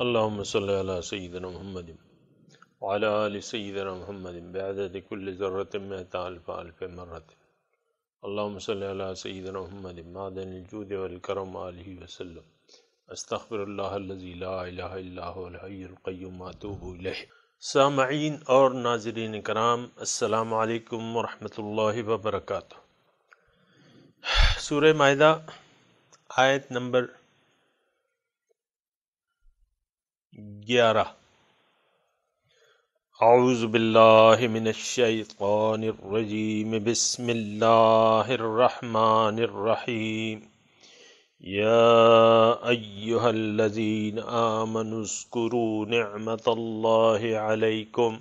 اللهم صل على سيدنا محمد وعلى آل سيدنا محمد بعدد كل ذرة مئة ألف ألف مرة. اللهم صل على سيدنا محمد معدن الجود والكرم آله وسلم. استغفر اللہ الذی لا الہ الا هو الحی القیوم واتوب الیہ. سامعین اور ناظرین کرام، السلام علیکم ورحمۃ اللہ وبرکاتہ. سورہ مائدہ آیت نمبر 11. اعوذ باللہ من الشیطان الرجیم، بسم اللہ الرحمن الرحیم. یا ایہا الذین آمنوا اذکروا نعمت اللہ علیکم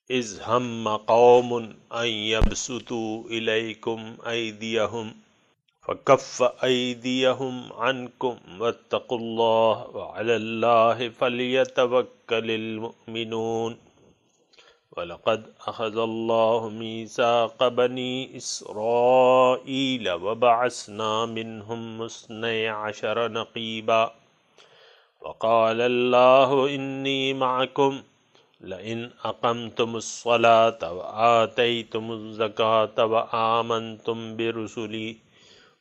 اذ ہم قوم ان یبسطوا الیکم ایدیہم فکف ایدیہم عنکم واتقوا اللہ وعلی اللہ فلیتوکل المؤمنون. وَلَقَدْ أَخَذَ اللَّهُ مِيثَاقَ بَنِي إِسْرَائِيلَ وَبَعَثْنَا مِنْهُمْ اثْنَيْ عَشَرَ نَقِيبًا وَقَالَ اللَّهُ إِنِّي مَعَكُمْ لَئِنْ أَقَمْتُمُ الصَّلَاةَ وَآتَيْتُمُ الزَّكَاةَ وَآمَنْتُمْ بِرُسُلِي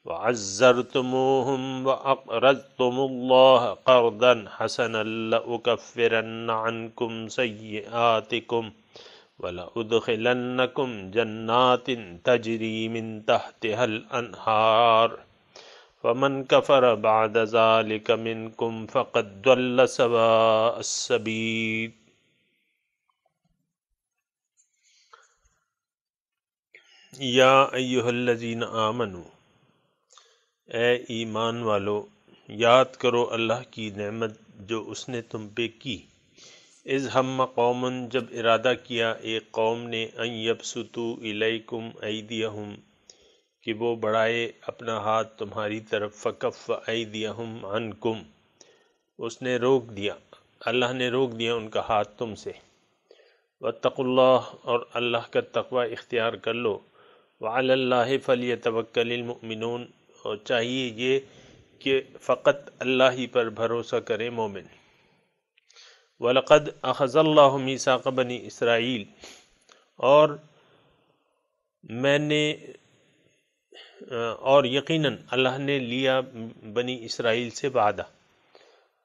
وَعَزَّرْتُمُوهُمْ وَأَقْرَضْتُمُ اللَّهَ قَرْضًا حَسَنًا لَأُكَفِّرَنَّ عَنْكُمْ سَيِّئَاتِكُمْ وَلَأُدْخِلَنَّكُمْ جَنَّاتٍ تَجْرِي مِنْ تَحْتِهَا الْأَنْهَارُ فَمَنْ كَفَرَ بَعْدَ ذَلِكَ مِنْكُمْ فَقَدْ ضَلَّ سَوَاءَ السَّبِيلِ. یا ایہا الذین آمنوا، اے ایمان والو، یاد کرو اللہ کی نعمت جو اس نے تم پہ کی. اذ ہم قوم، جب ارادہ کیا ایک قوم نے، ان یبسطوا الیکم ایدیہم، کہ وہ بڑھائے اپنا ہاتھ تمہاری طرف، فکف ایدیہم عنکم، اس نے روک دیا، اللہ نے روک دیا ان کا ہاتھ تم سے. واتقوا اللہ، اور اللہ کا تقوی اختیار کر لو. وعلی اللہ فلیتوکل المؤمنون، اور چاہیے یہ کہ فقط اللہ ہی پر بھروسہ کرے مومن. وَلَقَدْ أَخَذَ اللَّهُ مِيثَاقَ بَنِي اسرائیل، اور یقیناً اللہ نے لیا بنی اسرائیل سے وعدہ.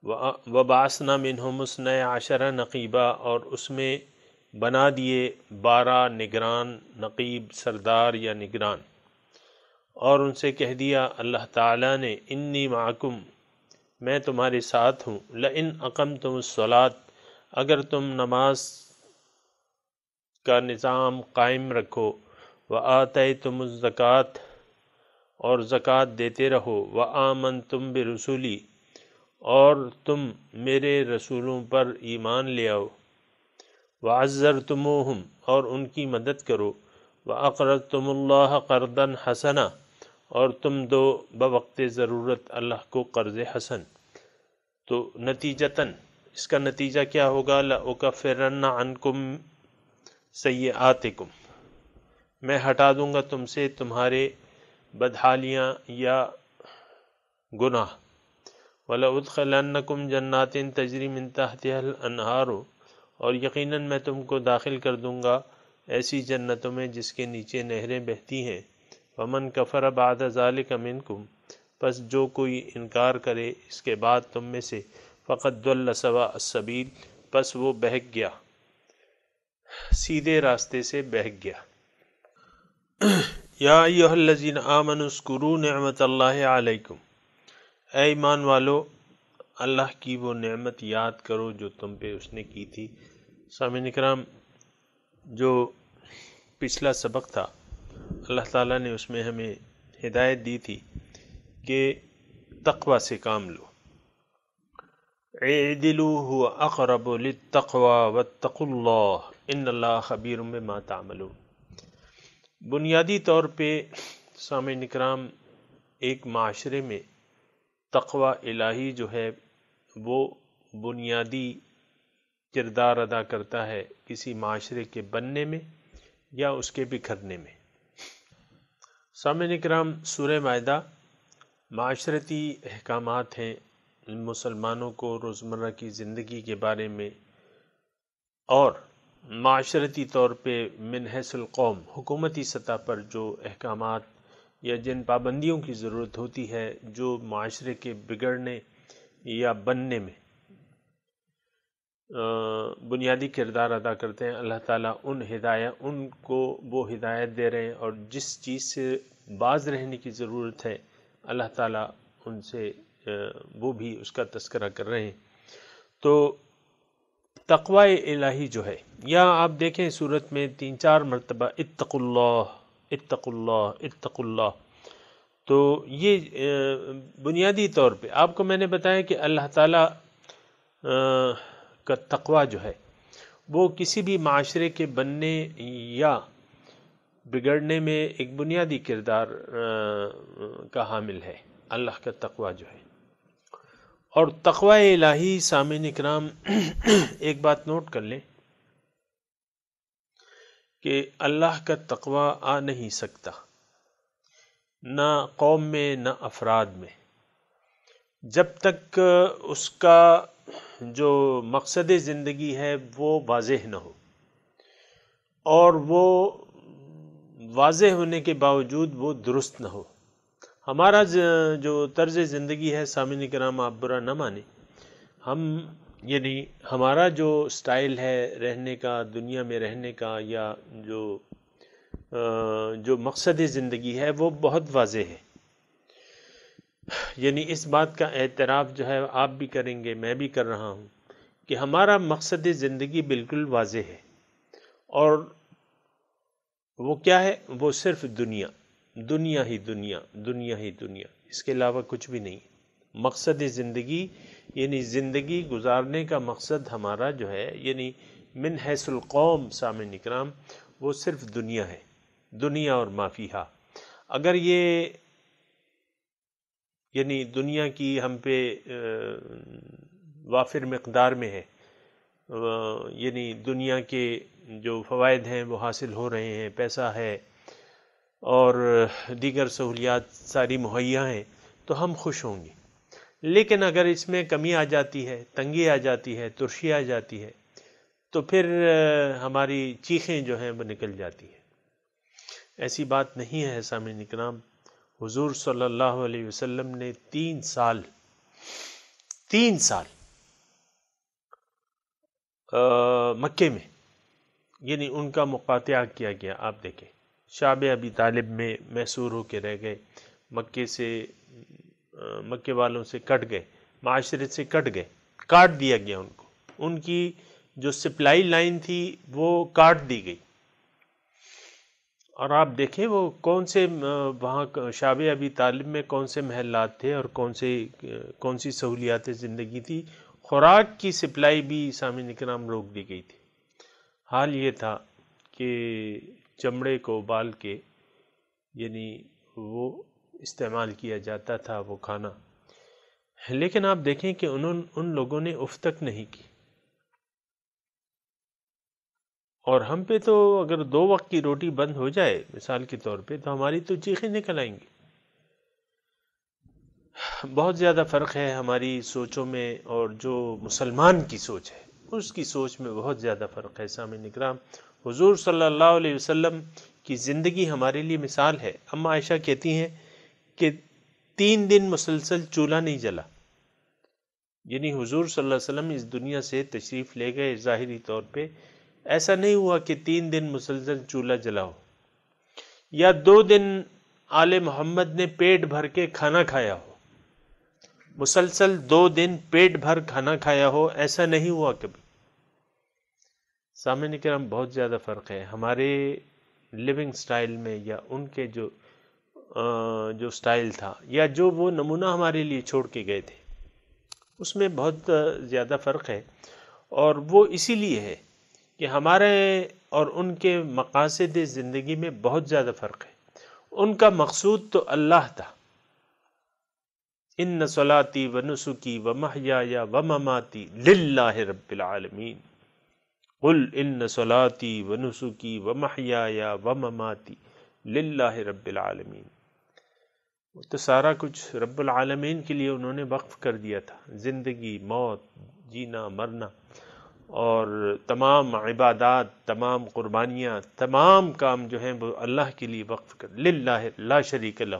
وَبَعَثْنَا مِنْهُمُ اثْنَيْ عَشَرَ نَقِيبًا، اور اس میں بنا دیے 12 نگران، نقیب سردار یا نگران. اور ان سے کہہ دیا اللہ تعالیٰ نے، انی معکم، میں تمہارے ساتھ ہوں. لئن اقمتم الصلاۃ، اگر تم نماز کا نظام قائم رکھو. وآتیتم الزکوٰۃ، اور زکوٰۃ دیتے رہو. وآمنتم برسلی، اور تم میرے رسولوں پر ایمان لے آؤ. وعزرتموہم، اور ان کی مدد کرو. وأقرضتم اللہ قرضا حسنا، اور تم دو بوقت ضرورت اللہ کو قرض حسن. تو نتیجتاً اس کا نتیجہ کیا ہوگا؟ لأکفرن عنکم سیئاتکم، میں ہٹا دوں گا تم سے تمہارے بدحالیاں یا گناہ. وَلَأُدْخِلَنَّكُمْ جَنَّاتٍ تَجْرِي مِنْ تَحْتِهَا الْأَنْهَارُ، اور یقیناً میں تم کو داخل کر دوں گا ایسی جنتوں میں جس کے نیچے نہریں بہتی ہیں. وَمَنْ كَفَرَ بَعْدَ ذَلِكَ مِنْكُمْ، پس جو کوئی انکار کرے اس کے بعد تم میں سے، فَقَدْ ضَلَّ سَوَاءَ السَّبِيلِ، پس وہ بہک گیا، سیدھے راستے سے بہک گیا. یا ایہا الذین آمنوا اذکروا نعمت اللہ علیکم، اے ایمان والو، اللہ کی وہ نعمت یاد کرو جو تم پہ اس نے کی تھی. سامعین کرام، جو پچھلا سبق تھا اللہ تعالیٰ نے اس میں ہمیں ہدایت دی تھی کہ تقوی سے کام لو. اعدلوا هو اقرب للتقوی واتقوا اللہ ان اللہ خبیر بما تعملون. بنیادی طور پہ سامعین کرام، ایک معاشرے میں تقوی الہی جو ہے وہ بنیادی کردار ادا کرتا ہے کسی معاشرے کے بننے میں یا اس کے بکھرنے میں. سامعین کرام، سورہ مائدہ معاشرتی احکامات ہیں مسلمانوں کو روزمرہ کی زندگی کے بارے میں اور معاشرتی طور پہ من حیث القوم حکومتی سطح پر جو احکامات یا جن پابندیوں کی ضرورت ہوتی ہے جو معاشرے کے بگڑنے یا بننے میں بنیادی کردار ادا کرتے ہیں، اللہ تعالیٰ ان کو وہ ہدایت دے رہے ہیں، اور جس چیز سے باز رہنے کی ضرورت ہے اللہ تعالیٰ ان سے وہ بھی اس کا تذکرہ کر رہے ہیں۔ تو تقوی الہی جو ہے، یا آپ دیکھیں سورت میں 3-4 مرتبہ اتقوا اللہ اتقوا اللہ اتقوا اللہ، تو یہ بنیادی طور پہ آپ کو میں نے بتایا کہ اللہ تعالیٰ کا تقوی جو ہے وہ کسی بھی معاشرے کے بننے یا بگڑنے میں ایک بنیادی کردار کا حامل ہے، اللہ کا تقوی جو ہے۔ اور تقوی الہی سامعین اکرام ایک بات نوٹ کر لیں کہ اللہ کا تقوی آ نہیں سکتا نہ قوم میں نہ افراد میں جب تک اس کا جو مقصد زندگی ہے وہ واضح نہ ہو، اور وہ واضح ہونے کے باوجود وہ درست نہ ہو۔ ہمارا جو طرز زندگی ہے سامعین کرام، آپ برا نہ مانیں، یعنی ہمارا جو سٹائل ہے رہنے کا، دنیا میں رہنے کا، یا جو مقصد زندگی ہے وہ بہت واضح ہے۔ یعنی اس بات کا اعتراف جو ہے آپ بھی کریں گے، میں بھی کر رہا ہوں کہ ہمارا مقصد زندگی بالکل واضح ہے، اور وہ کیا ہے؟ وہ صرف دنیا ہی دنیا، دنیا ہی دنیا، اس کے علاوہ کچھ بھی نہیں۔ مقصد زندگی یعنی زندگی گزارنے کا مقصد ہمارا جو ہے، یعنی من حیث القوم سامعین اکرام، وہ صرف دنیا ہے، دنیا اور ما فیہا۔ اگر یہ یعنی دنیا کی ہم پہ وافر مقدار میں ہے، یعنی دنیا کے جو فوائد ہیں وہ حاصل ہو رہے ہیں، پیسہ ہے اور دیگر سہولیات ساری مہیا ہیں، تو ہم خوش ہوں گے۔ لیکن اگر اس میں کمی آ جاتی ہے، تنگی آ جاتی ہے، ترشی آ جاتی ہے، تو پھر ہماری چیخیں جو ہیں وہ نکل جاتی ہیں۔ ایسی بات نہیں ہے سامعین اکرام، حضور صلی اللہ علیہ وسلم نے 3 سال مکے میں، یعنی ان کا مقاطعہ کیا گیا۔ آپ دیکھیں شعب ابی طالب میں محصور ہو کے رہ گئے، مکے والوں سے کٹ گئے، معاشرے سے کٹ گئے، کاٹ دیا گیا ان کو، ان کی جو سپلائی لائن تھی وہ کاٹ دی گئی۔ اور آپ دیکھیں وہ کون سے وہاں شعب ابی طالب میں کون سے محلات تھے اور کون سی سہولیات زندگی تھی۔ خوراک کی سپلائی بھی سامعین اکرام روک دی گئی تھی۔ حال یہ تھا کہ چمڑے کو ابال کے یعنی وہ استعمال کیا جاتا تھا وہ کھانا، لیکن آپ دیکھیں کہ ان لوگوں نے اف تک نہیں کی۔ اور ہم پہ تو اگر 2 وقت کی روٹی بند ہو جائے مثال کے طور پہ تو ہماری تو چیخیں نکل آئیں گی۔ بہت زیادہ فرق ہے ہماری سوچوں میں، اور جو مسلمان کی سوچ ہے اس کی سوچ میں بہت زیادہ فرق ہے سامعین اکرام۔ حضور صلی اللہ علیہ وسلم کی زندگی ہمارے لیے مثال ہے۔ اما عائشہ کہتی ہیں کہ 3 دن مسلسل چولہا نہیں جلا، یعنی حضور صلی اللہ علیہ وسلم اس دنیا سے تشریف لے گئے، ظاہری طور پہ ایسا نہیں ہوا کہ 3 دن مسلسل چولہا جلا ہو، یا 2 دن آل محمد نے پیٹ بھر کے کھانا کھایا ہو، مسلسل 2 دن پیٹ بھر کھانا کھایا ہو، ایسا نہیں ہوا کبھی۔ سامعین کرام بہت زیادہ فرق ہے ہمارے لیونگ سٹائل میں، یا ان کے جو سٹائل تھا، یا جو وہ نمونہ ہمارے لیے چھوڑ کے گئے تھے، اس میں بہت زیادہ فرق ہے۔ اور وہ اسی لیے ہے کہ ہمارے اور ان کے مقاصد زندگی میں بہت زیادہ فرق ہے۔ ان کا مقصود تو اللہ تھا، ان صلاتی و نسکی و محیای و مماتی للہ رب العالمین، قل ان صلاتی و نسکی و محیای و مماتی للہ رب العالمین۔ وہ تو سارا کچھ رب العالمین کے لیے انہوں نے وقف کر دیا تھا، زندگی، موت، جینا مرنا، اور تمام عبادات، تمام قربانیاں، تمام کام جو ہیں وہ اللہ کے لیے وقف کر، للہ لا شریک لہ،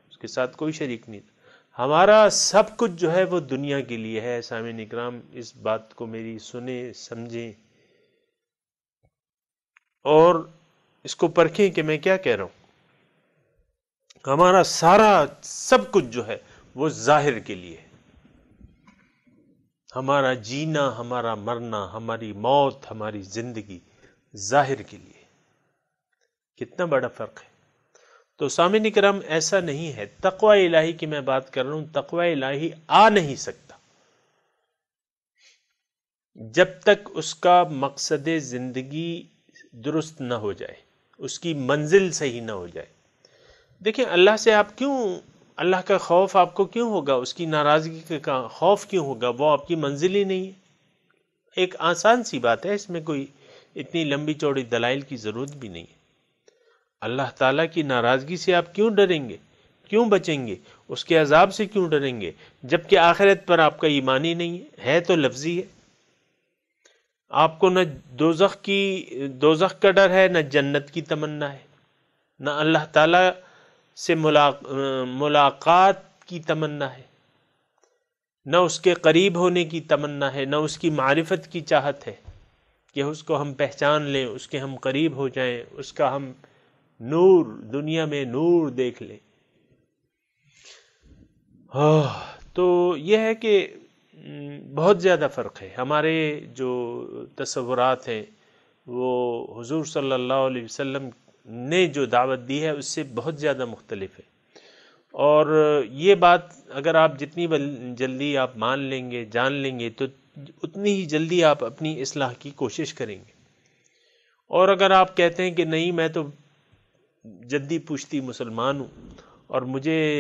اس کے ساتھ کوئی شریک نہیں تھا۔ ہمارا سب کچھ جو ہے وہ دنیا کے لیے ہے۔ سامعین اکرام، اس بات کو میری سنیں، سمجھیں اور اس کو پرکھیں کہ میں کیا کہہ رہا ہوں۔ ہمارا سارا سب کچھ جو ہے وہ ظاہر کے لیے ہے۔ ہمارا جینا، ہمارا مرنا، ہماری موت، ہماری زندگی ظاہر کے لیے۔ کتنا بڑا فرق ہے۔ تو سامعین کرام، ایسا نہیں ہے۔ تقوی الہی کی میں بات کر رہا ہوں، تقوی الہی آ نہیں سکتا جب تک اس کا مقصد زندگی درست نہ ہو جائے، اس کی منزل صحیح نہ ہو جائے۔ دیکھیں، اللہ سے آپ کیوں، اللہ کا خوف آپ کو کیوں ہوگا، اس کی ناراضگی کا خوف کیوں ہوگا؟ وہ آپ کی منزل ہی نہیں ہے۔ ایک آسان سی بات ہے، اس میں کوئی اتنی لمبی چوڑی دلائل کی ضرورت بھی نہیں ہے۔ اللہ تعالیٰ کی ناراضگی سے آپ کیوں ڈریں گے، کیوں بچیں گے، اس کے عذاب سے کیوں ڈریں گے، جبکہ آخرت پر آپ کا ایمان ہی نہیں ہے تو لفظی ہے۔ آپ کو نہ دوزخ کا ڈر ہے، نہ جنت کی تمنا ہے، نہ اللہ تعالیٰ سے ملاقات کی تمنا ہے، نہ اس کے قریب ہونے کی تمنا ہے، نہ اس کی معرفت کی چاہت ہے کہ اس کو ہم پہچان لیں، اس کے ہم قریب ہو جائیں، اس کا ہم نور، دنیا میں نور دیکھ لیں۔ تو یہ ہے کہ بہت زیادہ فرق ہے۔ ہمارے جو تصورات ہیں وہ حضور صلی اللہ علیہ وسلم نے جو دعوت دی ہے اس سے بہت زیادہ مختلف ہے۔ اور یہ بات اگر آپ جتنی جلدی آپ مان لیں گے، جان لیں گے، تو اتنی ہی جلدی آپ اپنی اصلاح کی کوشش کریں گے۔ اور اگر آپ کہتے ہیں کہ نہیں، میں تو جدی پوشتی مسلمان ہوں اور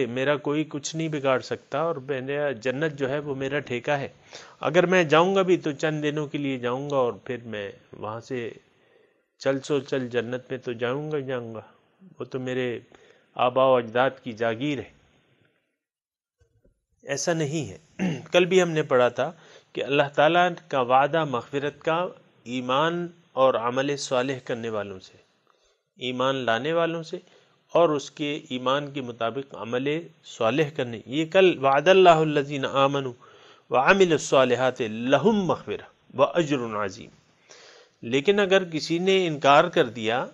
میرا کوئی کچھ نہیں بگاڑ سکتا، اور میرا جنت جو ہے وہ میرا ٹھیکہ ہے، اگر میں جاؤں گا بھی تو چند دنوں کے لیے جاؤں گا اور پھر میں وہاں سے چل جنت میں تو جاؤں گا، وہ تو میرے آباء و اجداد کی جاگیر ہے۔ ایسا نہیں ہے۔ کل بھی ہم نے پڑھا تھا کہ اللہ تعالیٰ کا وعدہ مغفرت کا ایمان اور عمل صالح کرنے والوں سے، ایمان لانے والوں سے، اور اس کے ایمان کے مطابق عمل صالح کرنے۔ یہ کل وعد اللہ الذین آمنوا وعملوا الصالحات لہم مغفرہ واجر عظیم۔ لیکن اگر کسی نے انکار کر دیا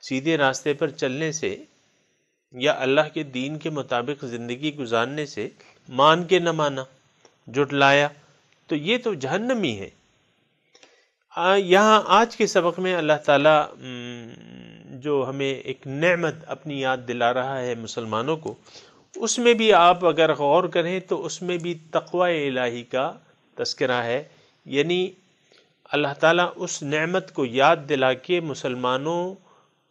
سیدھے راستے پر چلنے سے یا اللہ کے دین کے مطابق زندگی گزارنے سے، مان کے نہ مانا، جھٹلایا، تو یہ تو جہنمی ہے۔ یہاں آج کے سبق میں اللہ تعالیٰ جو ہمیں ایک نعمت اپنی یاد دلا رہا ہے مسلمانوں کو، اس میں بھی آپ اگر غور کریں تو اس میں بھی تقوی الہی کا تذکرہ ہے۔ یعنی اللہ تعالیٰ اس نعمت کو یاد دلا کے مسلمانوں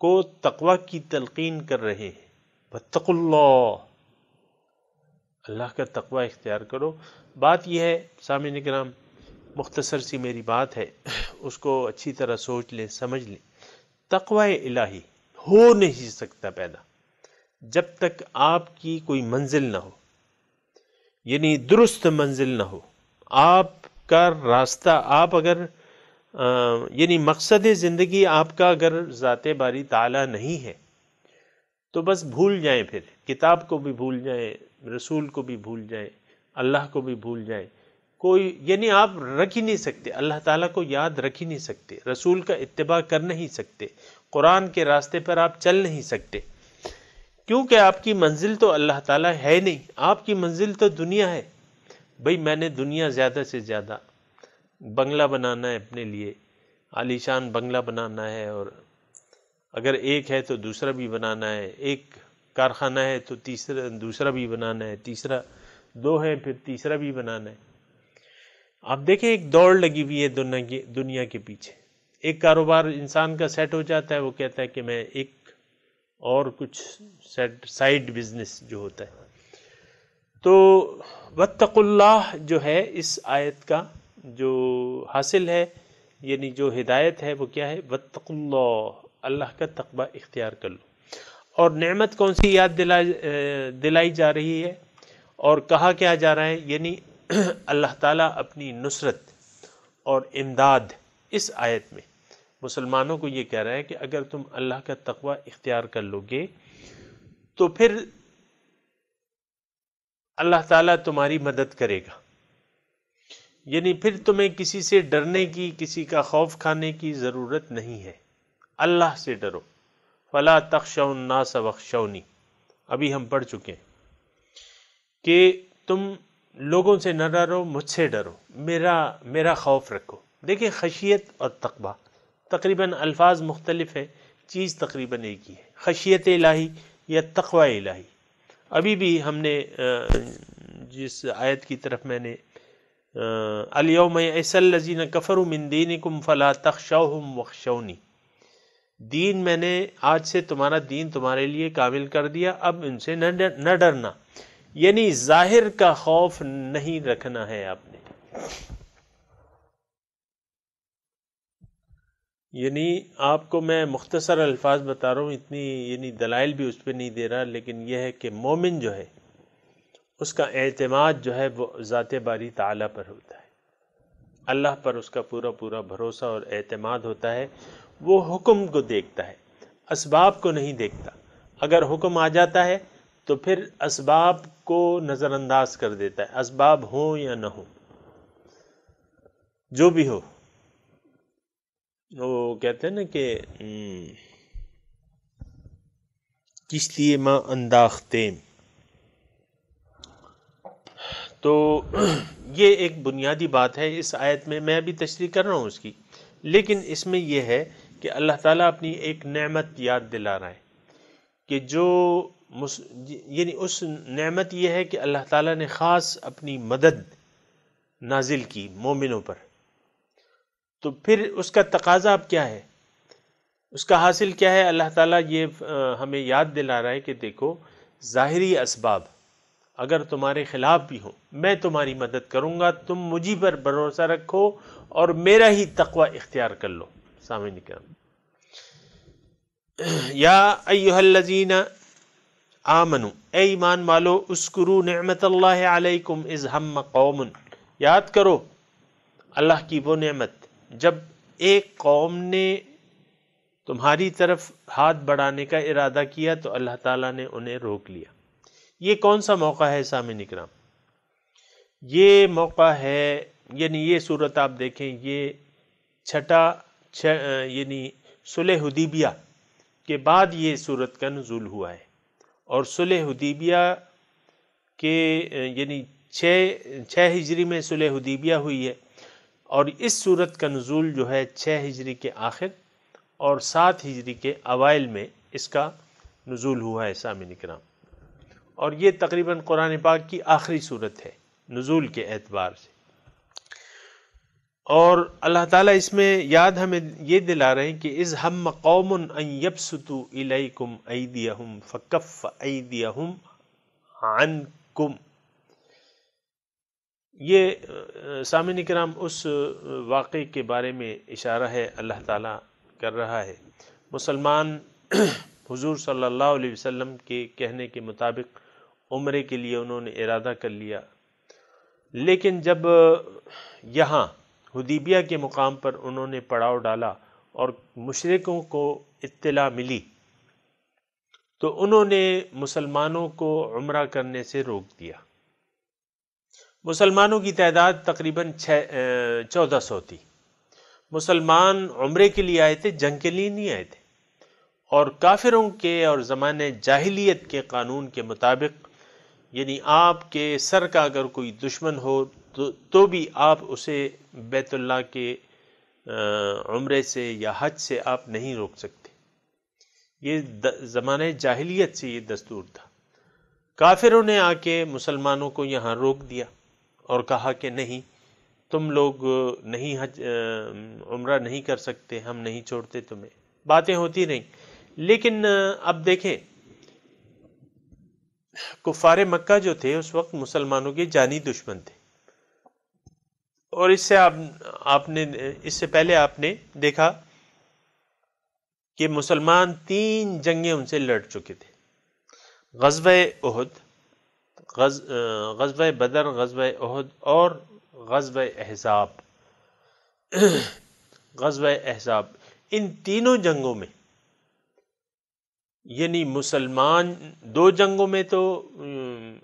کو تقوی کی تلقین کر رہے ہیں۔ واتقوا اللہ، اللہ کا تقوی اختیار کرو۔ بات یہ ہے سامعین کرام، مختصر سی میری بات ہے، اس کو اچھی طرح سوچ لیں، سمجھ لیں۔ تقوی الہی ہو نہیں سکتا پیدا جب تک آپ کی کوئی منزل نہ ہو، یعنی درست منزل نہ ہو۔ آپ کا راستہ، آپ اگر یعنی مقصد زندگی آپ کا اگر ذات باری تعالیٰ نہیں ہے تو بس بھول جائیں، پھر کتاب کو بھی بھول جائیں، رسول کو بھی بھول جائیں، اللہ کو بھی بھول جائیں۔ یعنی آپ رکھ ہی نہیں سکتے، اللہ تعالیٰ کو یاد رکھ ہی نہیں سکتے، رسول کا اتباع کر نہیں سکتے، قرآن کے راستے پر آپ چل نہیں سکتے، کیونکہ آپ کی منزل تو اللہ تعالیٰ ہے نہیں، آپ کی منزل تو دنیا ہے۔ بھئی میں نے دنیا زیادہ سے زیادہ بنگلہ بنانا ہے، اپنے لیے عالی شان بنگلہ بنانا ہے، اور اگر ایک ہے تو دوسرا بھی بنانا ہے، ایک کارخانہ ہے تو دوسرا بھی بنانا ہے، تیسرا، دو ہے پھر تیسرا بھی بنانا ہے۔ آپ دیکھیں ایک دوڑ لگی ہوئی ہے دنیا کے پیچھے۔ ایک کاروبار انسان کا سیٹ ہو جاتا ہے، وہ کہتا ہے کہ میں ایک اور کچھ سائیڈ بزنس جو ہوتا ہے۔ تو واتقوا اللہ جو ہے اس آیت کا جو حاصل ہے، یعنی جو ہدایت ہے وہ کیا ہے؟ واتقوا اللہ، اللہ کا تقوی اختیار کر لو۔ اور نعمت کون سی یاد دلائی جا رہی ہے اور کہا کیا جا رہا ہے؟ یعنی اللہ تعالیٰ اپنی نصرت اور امداد اس آیت میں مسلمانوں کو یہ کہہ رہا ہے کہ اگر تم اللہ کا تقوی اختیار کر لو گے تو پھر اللہ تعالیٰ تمہاری مدد کرے گا، یعنی پھر تمہیں کسی سے ڈرنے کی، کسی کا خوف کھانے کی ضرورت نہیں ہے، اللہ سے ڈرو۔ فلا تخشوا الناس واخشونی، ابھی ہم پڑھ چکے ہیں کہ تم لوگوں سے نہ ڈرو، مجھ سے ڈرو، میرا خوف رکھو۔ دیکھیں خشیت اور تقوی تقریباً الفاظ مختلف ہیں، چیز تقریباً ایک ہی ہے، خشیت الہی یا تقوی الہی۔ ابھی بھی ہم نے جس آیت کی طرف میں نے الیوم یئس الذین کفروا من دینکم فلا تخشوہم واخشونی، دین میں نے آج سے تمہارا دین تمہارے لیے کامل کر دیا، اب ان سے نہ ڈرنا، یعنی ظاہر کا خوف نہیں رکھنا ہے آپ نے۔ یعنی آپ کو میں مختصر الفاظ بتا رہا ہوں، اتنی یعنی دلائل بھی اس پہ نہیں دے رہا، لیکن یہ ہے کہ مومن جو ہے اس کا اعتماد جو ہے وہ ذات باری تعالیٰ پر ہوتا ہے، اللہ پر اس کا پورا پورا بھروسہ اور اعتماد ہوتا ہے۔ وہ حکم کو دیکھتا ہے، اسباب کو نہیں دیکھتا۔ اگر حکم آ جاتا ہے تو پھر اسباب کو نظر انداز کر دیتا ہے، اسباب ہوں یا نہ ہوں، جو بھی ہو۔ وہ کہتے ہیں نا کہ کشتی ماں انداختیم، تو یہ ایک بنیادی بات ہے اس آیت میں ابھی تشریح کر رہا ہوں اس کی، لیکن اس میں یہ ہے کہ اللہ تعالیٰ اپنی ایک نعمت یاد دلا رہا ہے کہ یعنی اس نعمت یہ ہے کہ اللہ تعالیٰ نے خاص اپنی مدد نازل کی مومنوں پر، تو پھر اس کا تقاضا اب کیا ہے، اس کا حاصل کیا ہے؟ اللہ تعالیٰ یہ ہمیں یاد دلا رہا ہے کہ دیکھو ظاہری اسباب اگر تمہارے خلاف بھی ہوں، میں تمہاری مدد کروں گا، تم مجھی پر بھروسہ رکھو اور میرا ہی تقوی اختیار کر لو۔ سامعین کرام، یا ایھا الذین آمنو، اے ایمان والو، اذکروا نعمت اللہ علیکم اذ ہم قوم، یاد کرو اللہ کی وہ نعمت جب ایک قوم نے تمہاری طرف ہاتھ بڑھانے کا ارادہ کیا تو اللہ تعالیٰ نے انہیں روک لیا۔ یہ کون سا موقع ہے سامعین اکرام؟ یہ موقع ہے، یعنی یہ صورت آپ دیکھیں، یہ یعنی صلح حدیبیہ کے بعد یہ صورت کا نزول ہوا ہے، اور صلح حدیبیہ کے یعنی 6 ہجری میں صلح حدیبیہ ہوئی ہے، اور اس صورت کا نزول جو ہے 6 ہجری کے آخر اور 7 ہجری کے اوائل میں اس کا نزول ہوا ہے سامعین اکرام، اور یہ تقریباً قرآن پاک کی آخری صورت ہے نزول کے اعتبار سے۔ اور اللہ تعالیٰ اس میں یاد ہمیں یہ دلا رہے ہیں کہ اذ ہم قوم ان یبسطوا الیکم ایدیہم فکف ایدیہم عنکم، یہ سامعین کرام اس واقعے کے بارے میں اشارہ ہے، اللہ تعالیٰ کر رہا ہے۔ مسلمان حضور صلی اللہ علیہ وسلم کے کہنے کے مطابق عمرے کے لیے انہوں نے ارادہ کر لیا، لیکن جب یہاں حدیبیہ کے مقام پر انہوں نے پڑاؤ ڈالا اور مشرکوں کو اطلاع ملی تو انہوں نے مسلمانوں کو عمرہ کرنے سے روک دیا۔ مسلمانوں کی تعداد تقریباً 1400 تھی۔ مسلمان عمرے کے لیے آئے تھے، جنگ کے لیے نہیں آئے تھے، اور کافروں کے اور زمانے جاہلیت کے قانون کے مطابق یعنی آپ کے سر کا اگر کوئی دشمن ہو تو بھی آپ اسے بیت اللہ کے عمرے سے یا حج سے آپ نہیں روک سکتے۔ یہ زمانے جاہلیت سے یہ دستور تھا۔ کافروں نے آ کے مسلمانوں کو یہاں روک دیا اور کہا کہ نہیں، تم لوگ نہیں عمرہ نہیں کر سکتے، ہم نہیں چھوڑتے تمہیں۔ باتیں ہوتی رہیں، لیکن اب دیکھیں کفار مکہ جو تھے اس وقت مسلمانوں کے جانی دشمن تھے، اور اس سے پہلے آپ نے دیکھا کہ مسلمان 3 جنگیں ان سے لڑ چکے تھے، غزوہ احد، غزوہ بدر، غزوہ احد اور غزوہ احزاب۔ غزوہ احزاب، ان تینوں جنگوں میں یعنی مسلمان 2 جنگوں میں تو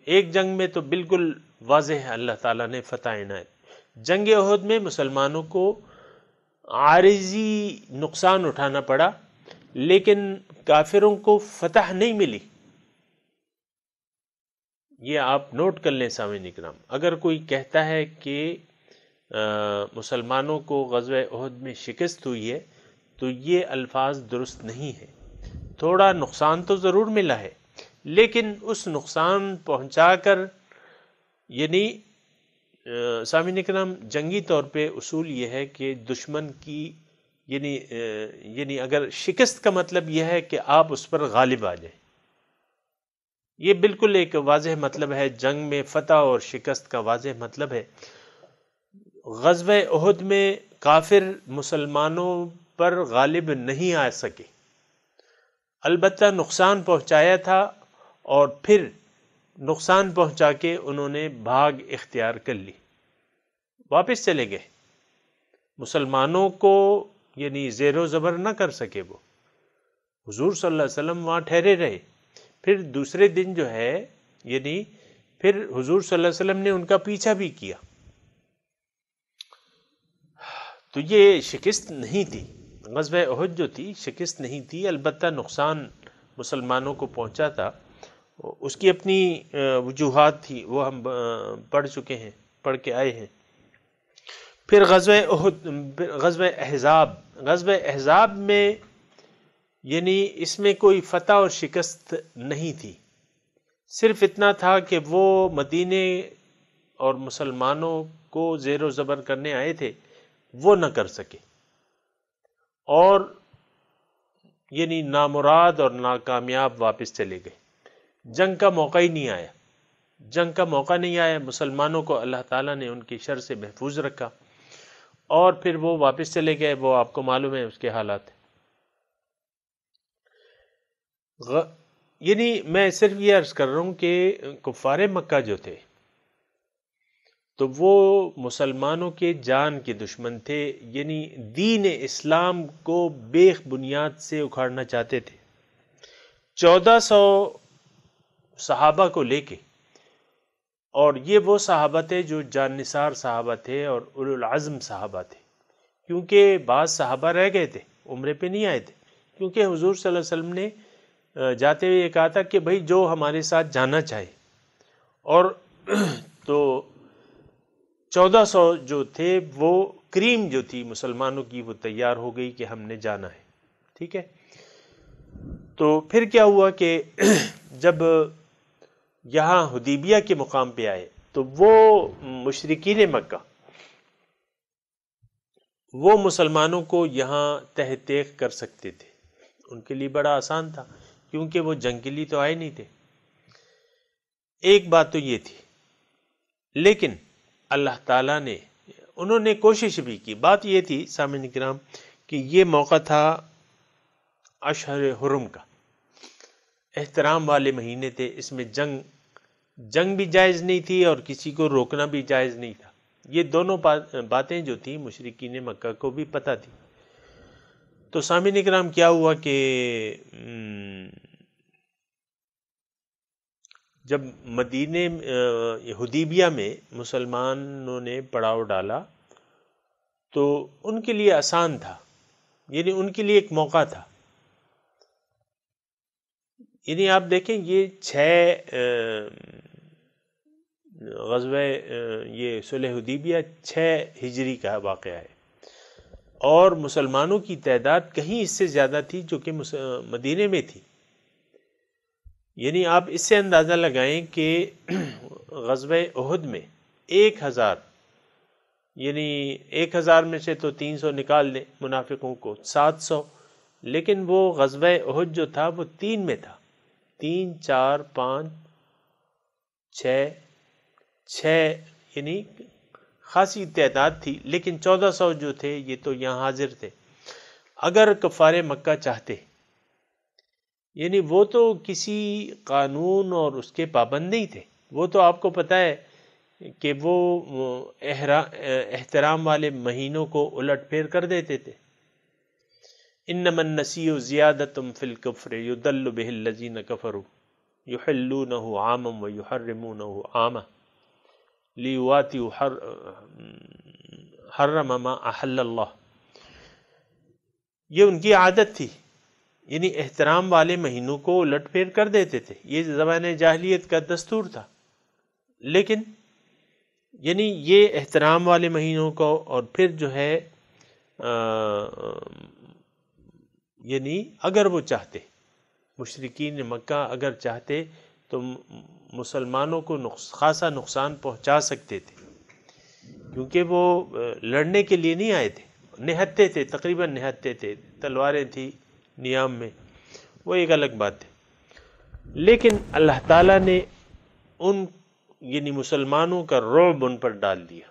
ایک جنگ میں تو بالکل واضح ہے اللہ تعالیٰ نے فتح عنایت، جنگ احد میں مسلمانوں کو عارضی نقصان اٹھانا پڑا لیکن کافروں کو فتح نہیں ملی۔ یہ آپ نوٹ کر لیں سامعین اکرام، اگر کوئی کہتا ہے کہ مسلمانوں کو غزوہ احد میں شکست ہوئی ہے تو یہ الفاظ درست نہیں ہے۔ تھوڑا نقصان تو ضرور ملا ہے لیکن اس نقصان پہنچا کر یعنی سامعین اکرام جنگی طور پہ اصول یہ ہے کہ دشمن کی یعنی اگر شکست کا مطلب یہ ہے کہ آپ اس پر غالب آ جائیں، یہ بالکل ایک واضح مطلب ہے، جنگ میں فتح اور شکست کا واضح مطلب ہے۔ غزوہ احد میں کافر مسلمانوں پر غالب نہیں آ سکے، البتہ نقصان پہنچایا تھا اور پھر نقصان پہنچا کے انہوں نے بھاگ اختیار کر لی، واپس چلے گئے، مسلمانوں کو یعنی زیر و زبر نہ کر سکے۔ وہ حضور صلی اللہ علیہ وسلم وہاں ٹھہرے رہے، پھر دوسرے دن جو ہے یعنی پھر حضور صلی اللہ علیہ وسلم نے ان کا پیچھا بھی کیا، تو یہ شکست نہیں تھی، غزوہ احد جو تھی شکست نہیں تھی، البتہ نقصان مسلمانوں کو پہنچا تھا، اس کی اپنی وجوہات تھی، وہ ہم پڑھ چکے ہیں، پڑھ کے آئے ہیں۔ پھر غزوہ احد، غزوہ احزاب، غزوہ احزاب میں یعنی اس میں کوئی فتح اور شکست نہیں تھی، صرف اتنا تھا کہ وہ مدینے اور مسلمانوں کو زیر و زبر کرنے آئے تھے، وہ نہ کر سکے اور یعنی نامراد اور ناکامیاب واپس چلے گئے، جنگ کا موقع ہی نہیں آیا، جنگ کا موقع نہیں آیا، مسلمانوں کو اللہ تعالیٰ نے ان کی شر سے محفوظ رکھا اور پھر وہ واپس چلے گئے، وہ آپ کو معلوم ہے اس کے حالات۔ یعنی میں صرف یہ عرض کر رہا ہوں کہ کفار مکہ جو تھے تو وہ مسلمانوں کے جان کے دشمن تھے، یعنی دین اسلام کو بے بنیاد سے اکھاڑنا چاہتے تھے۔ 1400 صحابہ کو لے کے، اور یہ وہ صحابہ تھے جو جان نثار صحابہ تھے اور اولو العزم صحابہ تھے، کیونکہ بعض صحابہ رہ گئے تھے، عمرے پہ نہیں آئے تھے، کیونکہ حضور صلی اللہ علیہ وسلم نے جاتے ہوئے یہ کہا تھا کہ بھائی جو ہمارے ساتھ جانا چاہے، اور تو 1400 جو تھے وہ کریم جو تھی مسلمانوں کی وہ تیار ہو گئی کہ ہم نے جانا ہے، ٹھیک ہے۔ تو پھر کیا ہوا کہ جب یہاں حدیبیہ کے مقام پہ آئے تو وہ مشرکین مکہ وہ مسلمانوں کو یہاں تہ تیغ کر سکتے تھے، ان کے لیے بڑا آسان تھا کیونکہ وہ جنگ کے لیے تو آئے نہیں تھے۔ ایک بات تو یہ تھی، لیکن اللہ تعالیٰ نے انہوں نے کوشش بھی کی۔ بات یہ تھی سامعین کرام کہ یہ موقع تھا اشہر حرم کا، احترام والے مہینے تھے، اس میں جنگ بھی جائز نہیں تھی اور کسی کو روکنا بھی جائز نہیں تھا، یہ دونوں باتیں جو تھیں مشرکین مکہ کو بھی پتہ تھی۔ تو سامعین اکرام کیا ہوا کہ جب مدینے حدیبیہ میں مسلمانوں نے پڑاؤ ڈالا تو ان کے لیے آسان تھا، یعنی ان کے لیے ایک موقع تھا، یعنی آپ دیکھیں یہ 6 غزوہ یہ صلح حدیبیہ 6 ہجری کا واقعہ ہے اور مسلمانوں کی تعداد کہیں اس سے زیادہ تھی جو کہ مدینے میں تھی، یعنی آپ اس سے اندازہ لگائیں کہ غزوہ احد میں 1000 یعنی 1000 میں سے تو 300 نکال دیں منافقوں کو، 700، لیکن وہ غزوہ احد جو تھا وہ 3 میں تھا، 3 4 5 6 یعنی خاصی تعداد تھی، لیکن 1400 جو تھے یہ تو یہاں حاضر تھے۔ اگر کفار مکہ چاہتے، یعنی وہ تو کسی قانون اور اس کے پابند نہیں تھے، وہ تو آپ کو پتہ ہے کہ وہ احترام والے مہینوں کو الٹ پھیر کر دیتے تھے۔ انما النسیء زیادۃ فی الکفر یضل بہ الذین کفروا یحلونہ عاما ویحرمونہ عاما لیواتوا حرم ما احل اللہ۔ یہ ان کی عادت تھی، یعنی احترام والے مہینوں کو الٹ پھیر کر دیتے تھے، یہ زمانۂ جاہلیت کا دستور تھا۔ لیکن یعنی یہ احترام والے مہینوں کو، اور پھر جو ہے یعنی اگر وہ چاہتے، مشرکین مکہ اگر چاہتے تو مسلمانوں کو خاصا نقصان پہنچا سکتے تھے، کیونکہ وہ لڑنے کے لیے نہیں آئے تھے، نہتے تھے، تقریباً نہتے تھے، تلواریں تھیں نیام میں، وہ ایک الگ بات ہے۔ لیکن اللہ تعالیٰ نے ان یعنی مسلمانوں کا رعب ان پر ڈال دیا،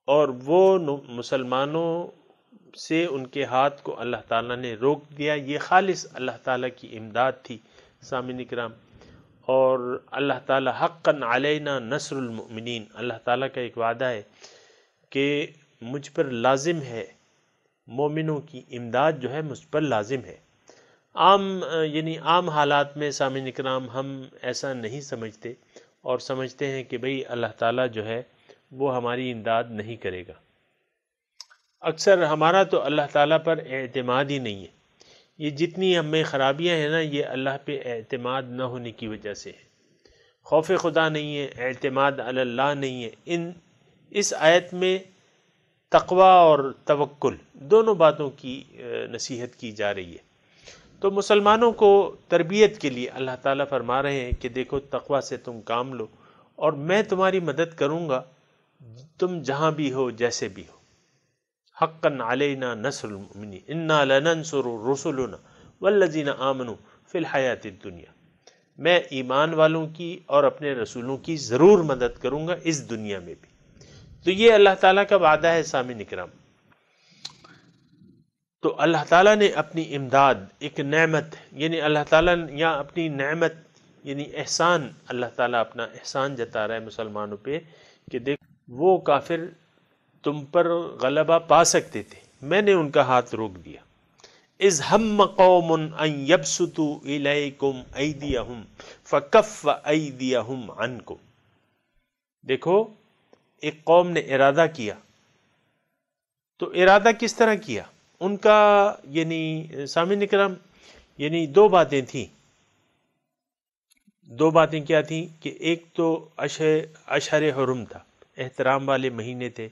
اور وہ مسلمانوں سے ان کے ہاتھ کو اللہ تعالیٰ نے روک دیا۔ یہ خالص اللہ تعالیٰ کی امداد تھی سامعین کرام، اور اللہ تعالیٰ حقاً علینا نصر المؤمنین، اللہ تعالیٰ کا ایک وعدہ ہے کہ مجھ پر لازم ہے، مومنوں کی امداد جو ہے مجھ پر لازم ہے۔ عام حالات میں سامعین کرام ہم ایسا نہیں سمجھتے، اور سمجھتے ہیں کہ بھئی اللہ تعالیٰ جو ہے وہ ہماری امداد نہیں کرے گا۔ اکثر ہمارا تو اللہ تعالیٰ پر اعتماد ہی نہیں ہے، یہ جتنی ہمیں خرابیاں ہیں نا، یہ اللہ پہ اعتماد نہ ہونے کی وجہ سے ہے۔ خوف خدا نہیں ہے، اعتماد علی اللہ نہیں ہے۔ اس آیت میں تقوی اور توکل دونوں باتوں کی نصیحت کی جا رہی ہے۔ تو مسلمانوں کو تربیت کے لیے اللہ تعالیٰ فرما رہے ہیں کہ دیکھو تقوی سے تم کام لو، اور میں تمہاری مدد کروں گا تم جہاں بھی ہو، جیسے بھی ہو۔ حقاً علینا نصر المؤمنین انا لننصر رسلنا والذین آمنوا فی الحیات الدنیا، میں ایمان والوں کی اور اپنے رسولوں کی ضرور مدد کروں گا اس دنیا میں بھی۔ تو یہ اللہ تعالیٰ کا وعدہ ہے سامعین کرام۔ تو اللہ تعالیٰ نے اپنی امداد، ایک نعمت، یعنی اللہ تعالیٰ یا اپنی نعمت یعنی احسان، اللہ تعالیٰ اپنا احسان جتا رہا ہے مسلمانوں پہ کہ دیکھ وہ کافر تم پر غلبہ پا سکتے تھے، میں نے ان کا ہاتھ روک دیا۔ اذ ہم قوم ان یبسطوا الیکم ایدیہم فکف ایدیہم عنکم، دیکھو ایک قوم نے ارادہ کیا، تو ارادہ کس طرح کیا ان کا، یعنی سامعین کرام یعنی دو باتیں تھیں۔ دو باتیں کیا تھیں کہ ایک تو اشہر حرم تھا، احترام والے مہینے تھے،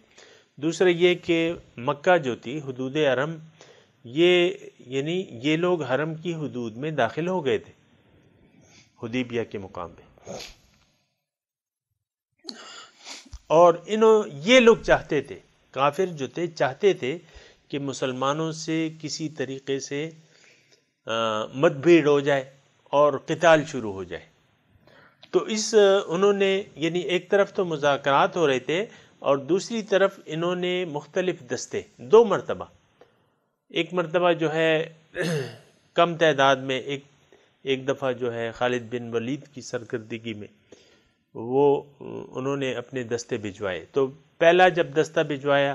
دوسرا یہ کہ مکہ جو تھی حدود حرم، یہ لوگ حرم کی حدود میں داخل ہو گئے تھے حدیبیہ کے مقام پہ، اور یہ لوگ چاہتے تھے، کافر جو تھے چاہتے تھے کہ مسلمانوں سے کسی طریقے سے مت بھیڑ ہو جائے اور قتال شروع ہو جائے۔ تو انہوں نے یعنی ایک طرف تو مذاکرات ہو رہے تھے، اور دوسری طرف انہوں نے مختلف دستے، دو مرتبہ، ایک مرتبہ جو ہے کم تعداد میں، ایک دفعہ جو ہے خالد بن ولید کی سرکردگی میں انہوں نے اپنے دستے بھجوائے۔ تو پہلا جب دستہ بھجوایا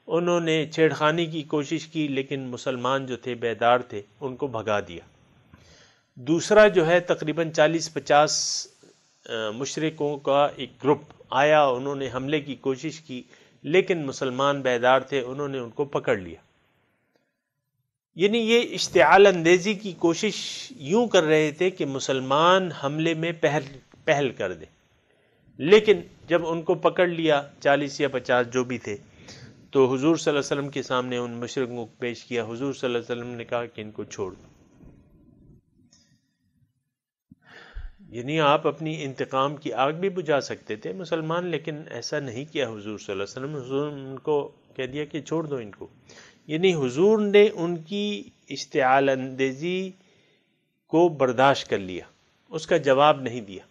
انہوں نے چھیڑخانی کی کوشش کی، لیکن مسلمان جو تھے بیدار تھے ان کو بھگا دیا۔ دوسرا جو ہے تقریباً 40-50 مشرکوں کا ایک گروپ آیا، انہوں نے حملے کی کوشش کی، لیکن مسلمان بیدار تھے، انہوں نے ان کو پکڑ لیا۔ یعنی یہ اشتعال اندیزی کی کوشش یوں کر رہے تھے کہ مسلمان حملے میں پہل کر دیں، لیکن جب ان کو پکڑ لیا 40 یا 50 جو بھی تھے، تو حضور صلی اللہ علیہ وسلم کے سامنے ان مشرکوں کو پیش کیا۔ حضور صلی اللہ علیہ وسلم نے کہا کہ ان کو چھوڑ دو، یعنی آپ اپنی انتقام کی آگ بھی بجھا سکتے تھے مسلمان، لیکن ایسا نہیں کیا حضور صلی اللہ علیہ وسلم۔ حضور نے ان کو کہہ دیا کہ چھوڑ دو ان کو، یعنی حضور نے ان کی اشتعال اندیزی کو برداشت کر لیا، اس کا جواب نہیں دیا،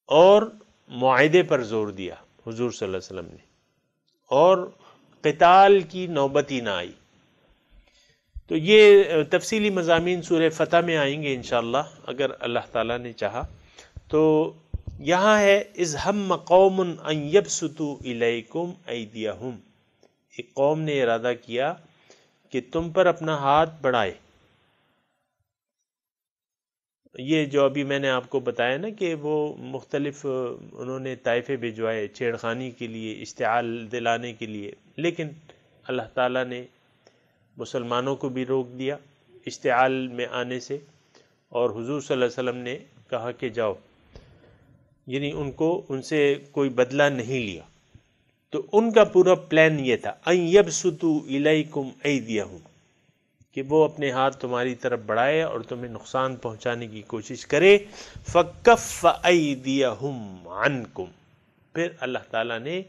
اور معاہدے پر زور دیا حضور صلی اللہ علیہ وسلم نے، اور قتال کی نوبت ہی نہ آئی۔ تو یہ تفصیلی مضامین سورہ فتح میں آئیں گے انشاءاللہ اگر اللہ تعالیٰ نے چاہا۔ تو یہاں ہے اذ ہم قوم ان یبسطوا الیکم ایدیہم، ایک قوم نے ارادہ کیا کہ تم پر اپنا ہاتھ بڑھائے۔ یہ جو ابھی میں نے آپ کو بتایا نا کہ وہ مختلف انہوں نے طائفے بھجوائے چھیڑخانی کے لیے، اشتعال دلانے کے لیے، لیکن اللہ تعالیٰ نے مسلمانوں کو بھی روک دیا اشتعال میں آنے سے، اور حضور صلی اللہ علیہ وسلم نے کہا کہ جاؤ، یعنی ان سے کوئی بدلہ نہیں لیا۔ تو ان کا پورا پلان یہ تھا ان یبسطوا الیکم ایدیہم، کہ وہ اپنے ہاتھ تمہاری طرف بڑھائے اور تمہیں نقصان پہنچانے کی کوشش کرے۔ فکف ایدیہم عنکم، پھر اللہ تعالیٰ نے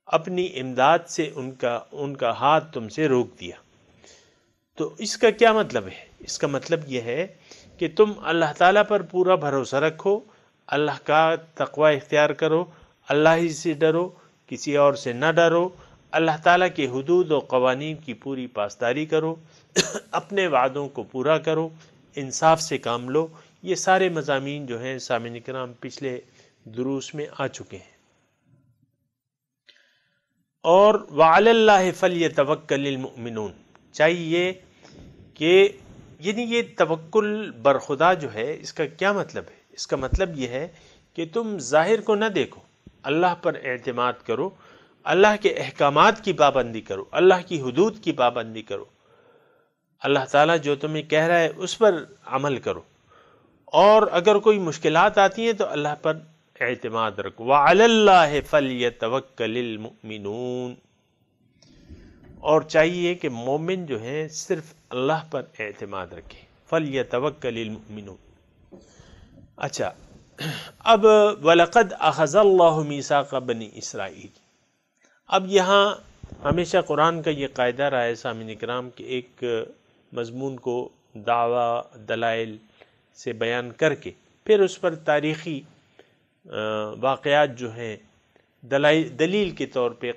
اپنی امداد سے ان کا ہاتھ تم سے روک دیا۔ تو اس کا کیا مطلب ہے؟ اس کا مطلب یہ ہے کہ تم اللہ تعالیٰ پر پورا بھروسہ رکھو، اللہ کا تقوی اختیار کرو، اللہ ہی سے ڈرو، کسی اور سے نہ ڈرو، اللہ تعالیٰ کے حدود و قوانین کی پوری پاسداری کرو، اپنے وعدوں کو پورا کرو، انصاف سے کام لو۔ یہ سارے مضامین جو ہیں سامعین کرام پچھلے دروس میں آ چکے ہیں۔ اور وعلی اللہ فلیتوکل المؤمنون، چاہیے کہ یعنی یہ توکل برخدا جو ہے اس کا کیا مطلب ہے؟ اس کا مطلب یہ ہے کہ تم ظاہر کو نہ دیکھو، اللہ پر اعتماد کرو، اللہ کے احکامات کی پابندی کرو، اللہ کی حدود کی پابندی کرو، اللہ تعالیٰ جو تمہیں کہہ رہا ہے اس پر عمل کرو، اور اگر کوئی مشکلات آتی ہیں تو اللہ پر اعتماد رکھو۔ وعلی اللہ فلیتوکل المؤمنون، اور چاہیے کہ مومن جو ہیں صرف اللہ پر اعتماد رکھیں۔ فلیتوکل المؤمنون۔ اچھا، اب وَلَقَدْ أَخَذَ اللَّهُ مِيثَاقَ بَنِي إِسْرَائِيلَ، اب یہاں ہمیشہ قرآن کا یہ قاعدہ رہا ہے سامعین کرام کہ ایک مضمون کو دعویٰ دلائل سے بیان کر کے پھر اس پر تاریخی واقعات جو ہیں دلیل کے طور پہ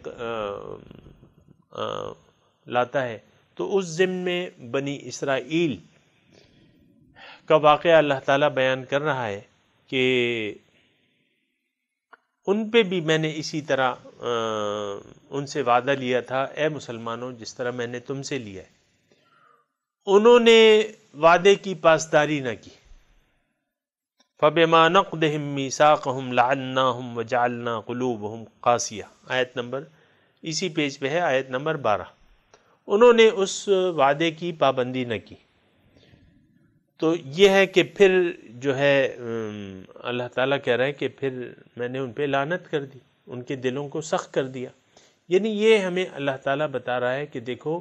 لاتا ہے۔ تو اس ضمن میں بنی اسرائیل کا واقعہ اللہ تعالیٰ بیان کر رہا ہے کہ ان پہ بھی میں نے اسی طرح ان سے وعدہ لیا تھا، اے مسلمانوں جس طرح میں نے تم سے لیا ہے۔ انہوں نے وعدے کی پاسداری نہ کی۔ فَبِمَا نَقْضِهِم مِّيثَاقَهُمْ لَعَنَّاهُمْ وَجَعَلْنَا قُلُوبَهُمْ قَاسِيَةً، آیت نمبر اسی پیج پہ ہے، آیت نمبر 12۔ انہوں نے اس وعدے کی پابندی نہ کی، تو یہ ہے کہ پھر جو ہے اللہ تعالیٰ کہہ رہا ہے کہ پھر میں نے ان پہ لعنت کر دی، ان کے دلوں کو سخت کر دیا۔ یعنی یہ ہمیں اللہ تعالیٰ بتا رہا ہے کہ دیکھو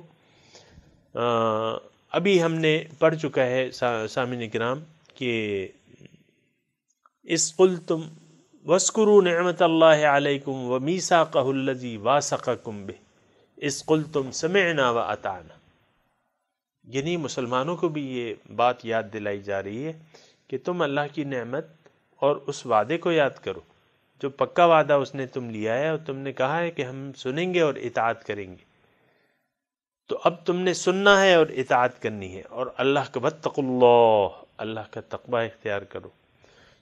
ابھی ہم نے پڑھ چکا ہے سامعین کرام کہ اذ قلتم واذکروا نعمت اللہ علیکم ومیثاقہ الذی واثقکم بہ اذ قلتم سمعنا واطعنا، یعنی مسلمانوں کو بھی یہ بات یاد دلائی جا رہی ہے کہ تم اللہ کی نعمت اور اس وعدے کو یاد کرو جو پکا وعدہ اس نے تم لیا ہے، اور تم نے کہا ہے کہ ہم سنیں گے اور اطاعت کریں گے۔ تو اب تم نے سننا ہے اور اطاعت کرنی ہے، اور اللہ کا واتقوا اللہ، اللہ کا تقوی اختیار کرو۔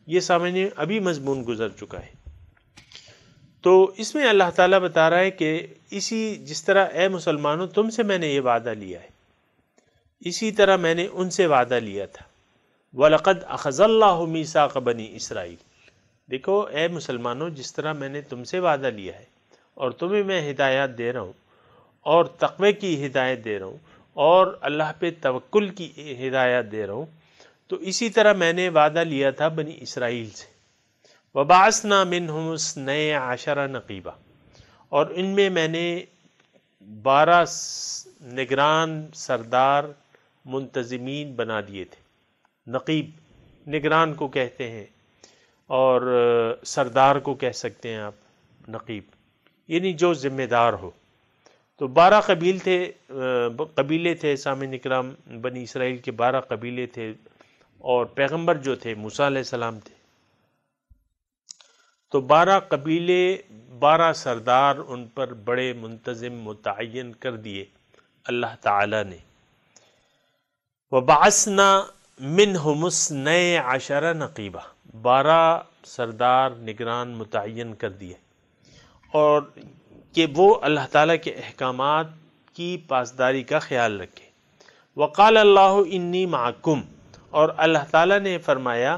یہ سامنے ابھی مضمون گزر چکا ہے۔ تو اس میں اللہ تعالیٰ بتا رہا ہے کہ جس طرح اے مسلمانوں تم سے میں نے یہ وعدہ لیا ہے، اسی طرح میں نے ان سے وعدہ لیا تھا۔ وَلَقَدْ أَخَذَ اللَّهُ مِيثَاقَ بَنِي إِسْرَائِيلَ، دیکھو اے مسلمانوں جس طرح میں نے تم سے وعدہ لیا ہے اور تمہیں میں ہدایات دے رہا ہوں اور تقوی کی ہدایت دے رہا ہوں اور اللہ پہ توکل کی ہدایت دے رہا ہوں، تو اسی طرح میں نے وعدہ لیا تھا بنی اسرائیل سے۔ وَبَعَثْنَا مِنْهُمُ اثْنَيْ عَشَرَ نَقِيبًا، اور ان میں نے 12 نگران سردار منتظمین بنا دیے تھے۔ نقیب نگران کو کہتے ہیں اور سردار کو کہہ سکتے ہیں آپ نقیب، یعنی جو ذمہ دار ہو۔ تو 12 قبیلے تھے سامعین اکرام، بنی اسرائیل کے 12 قبیلے تھے، اور پیغمبر جو تھے موسیٰ علیہ السلام تھے۔ تو 12 قبیلے 12 سردار ان پر بڑے منتظم متعین کر دیے اللہ تعالی نے۔ وَبَعَثْنَا مِنْهُمُ اثْنَيْ عَشَرَ نَقِيبًا، 12 سردار نگران متعین کر دیے، اور کہ وہ اللہ تعالیٰ کے احکامات کی پاسداری کا خیال رکھے۔ وقال اللہ انی معکم، اور اللہ تعالیٰ نے فرمایا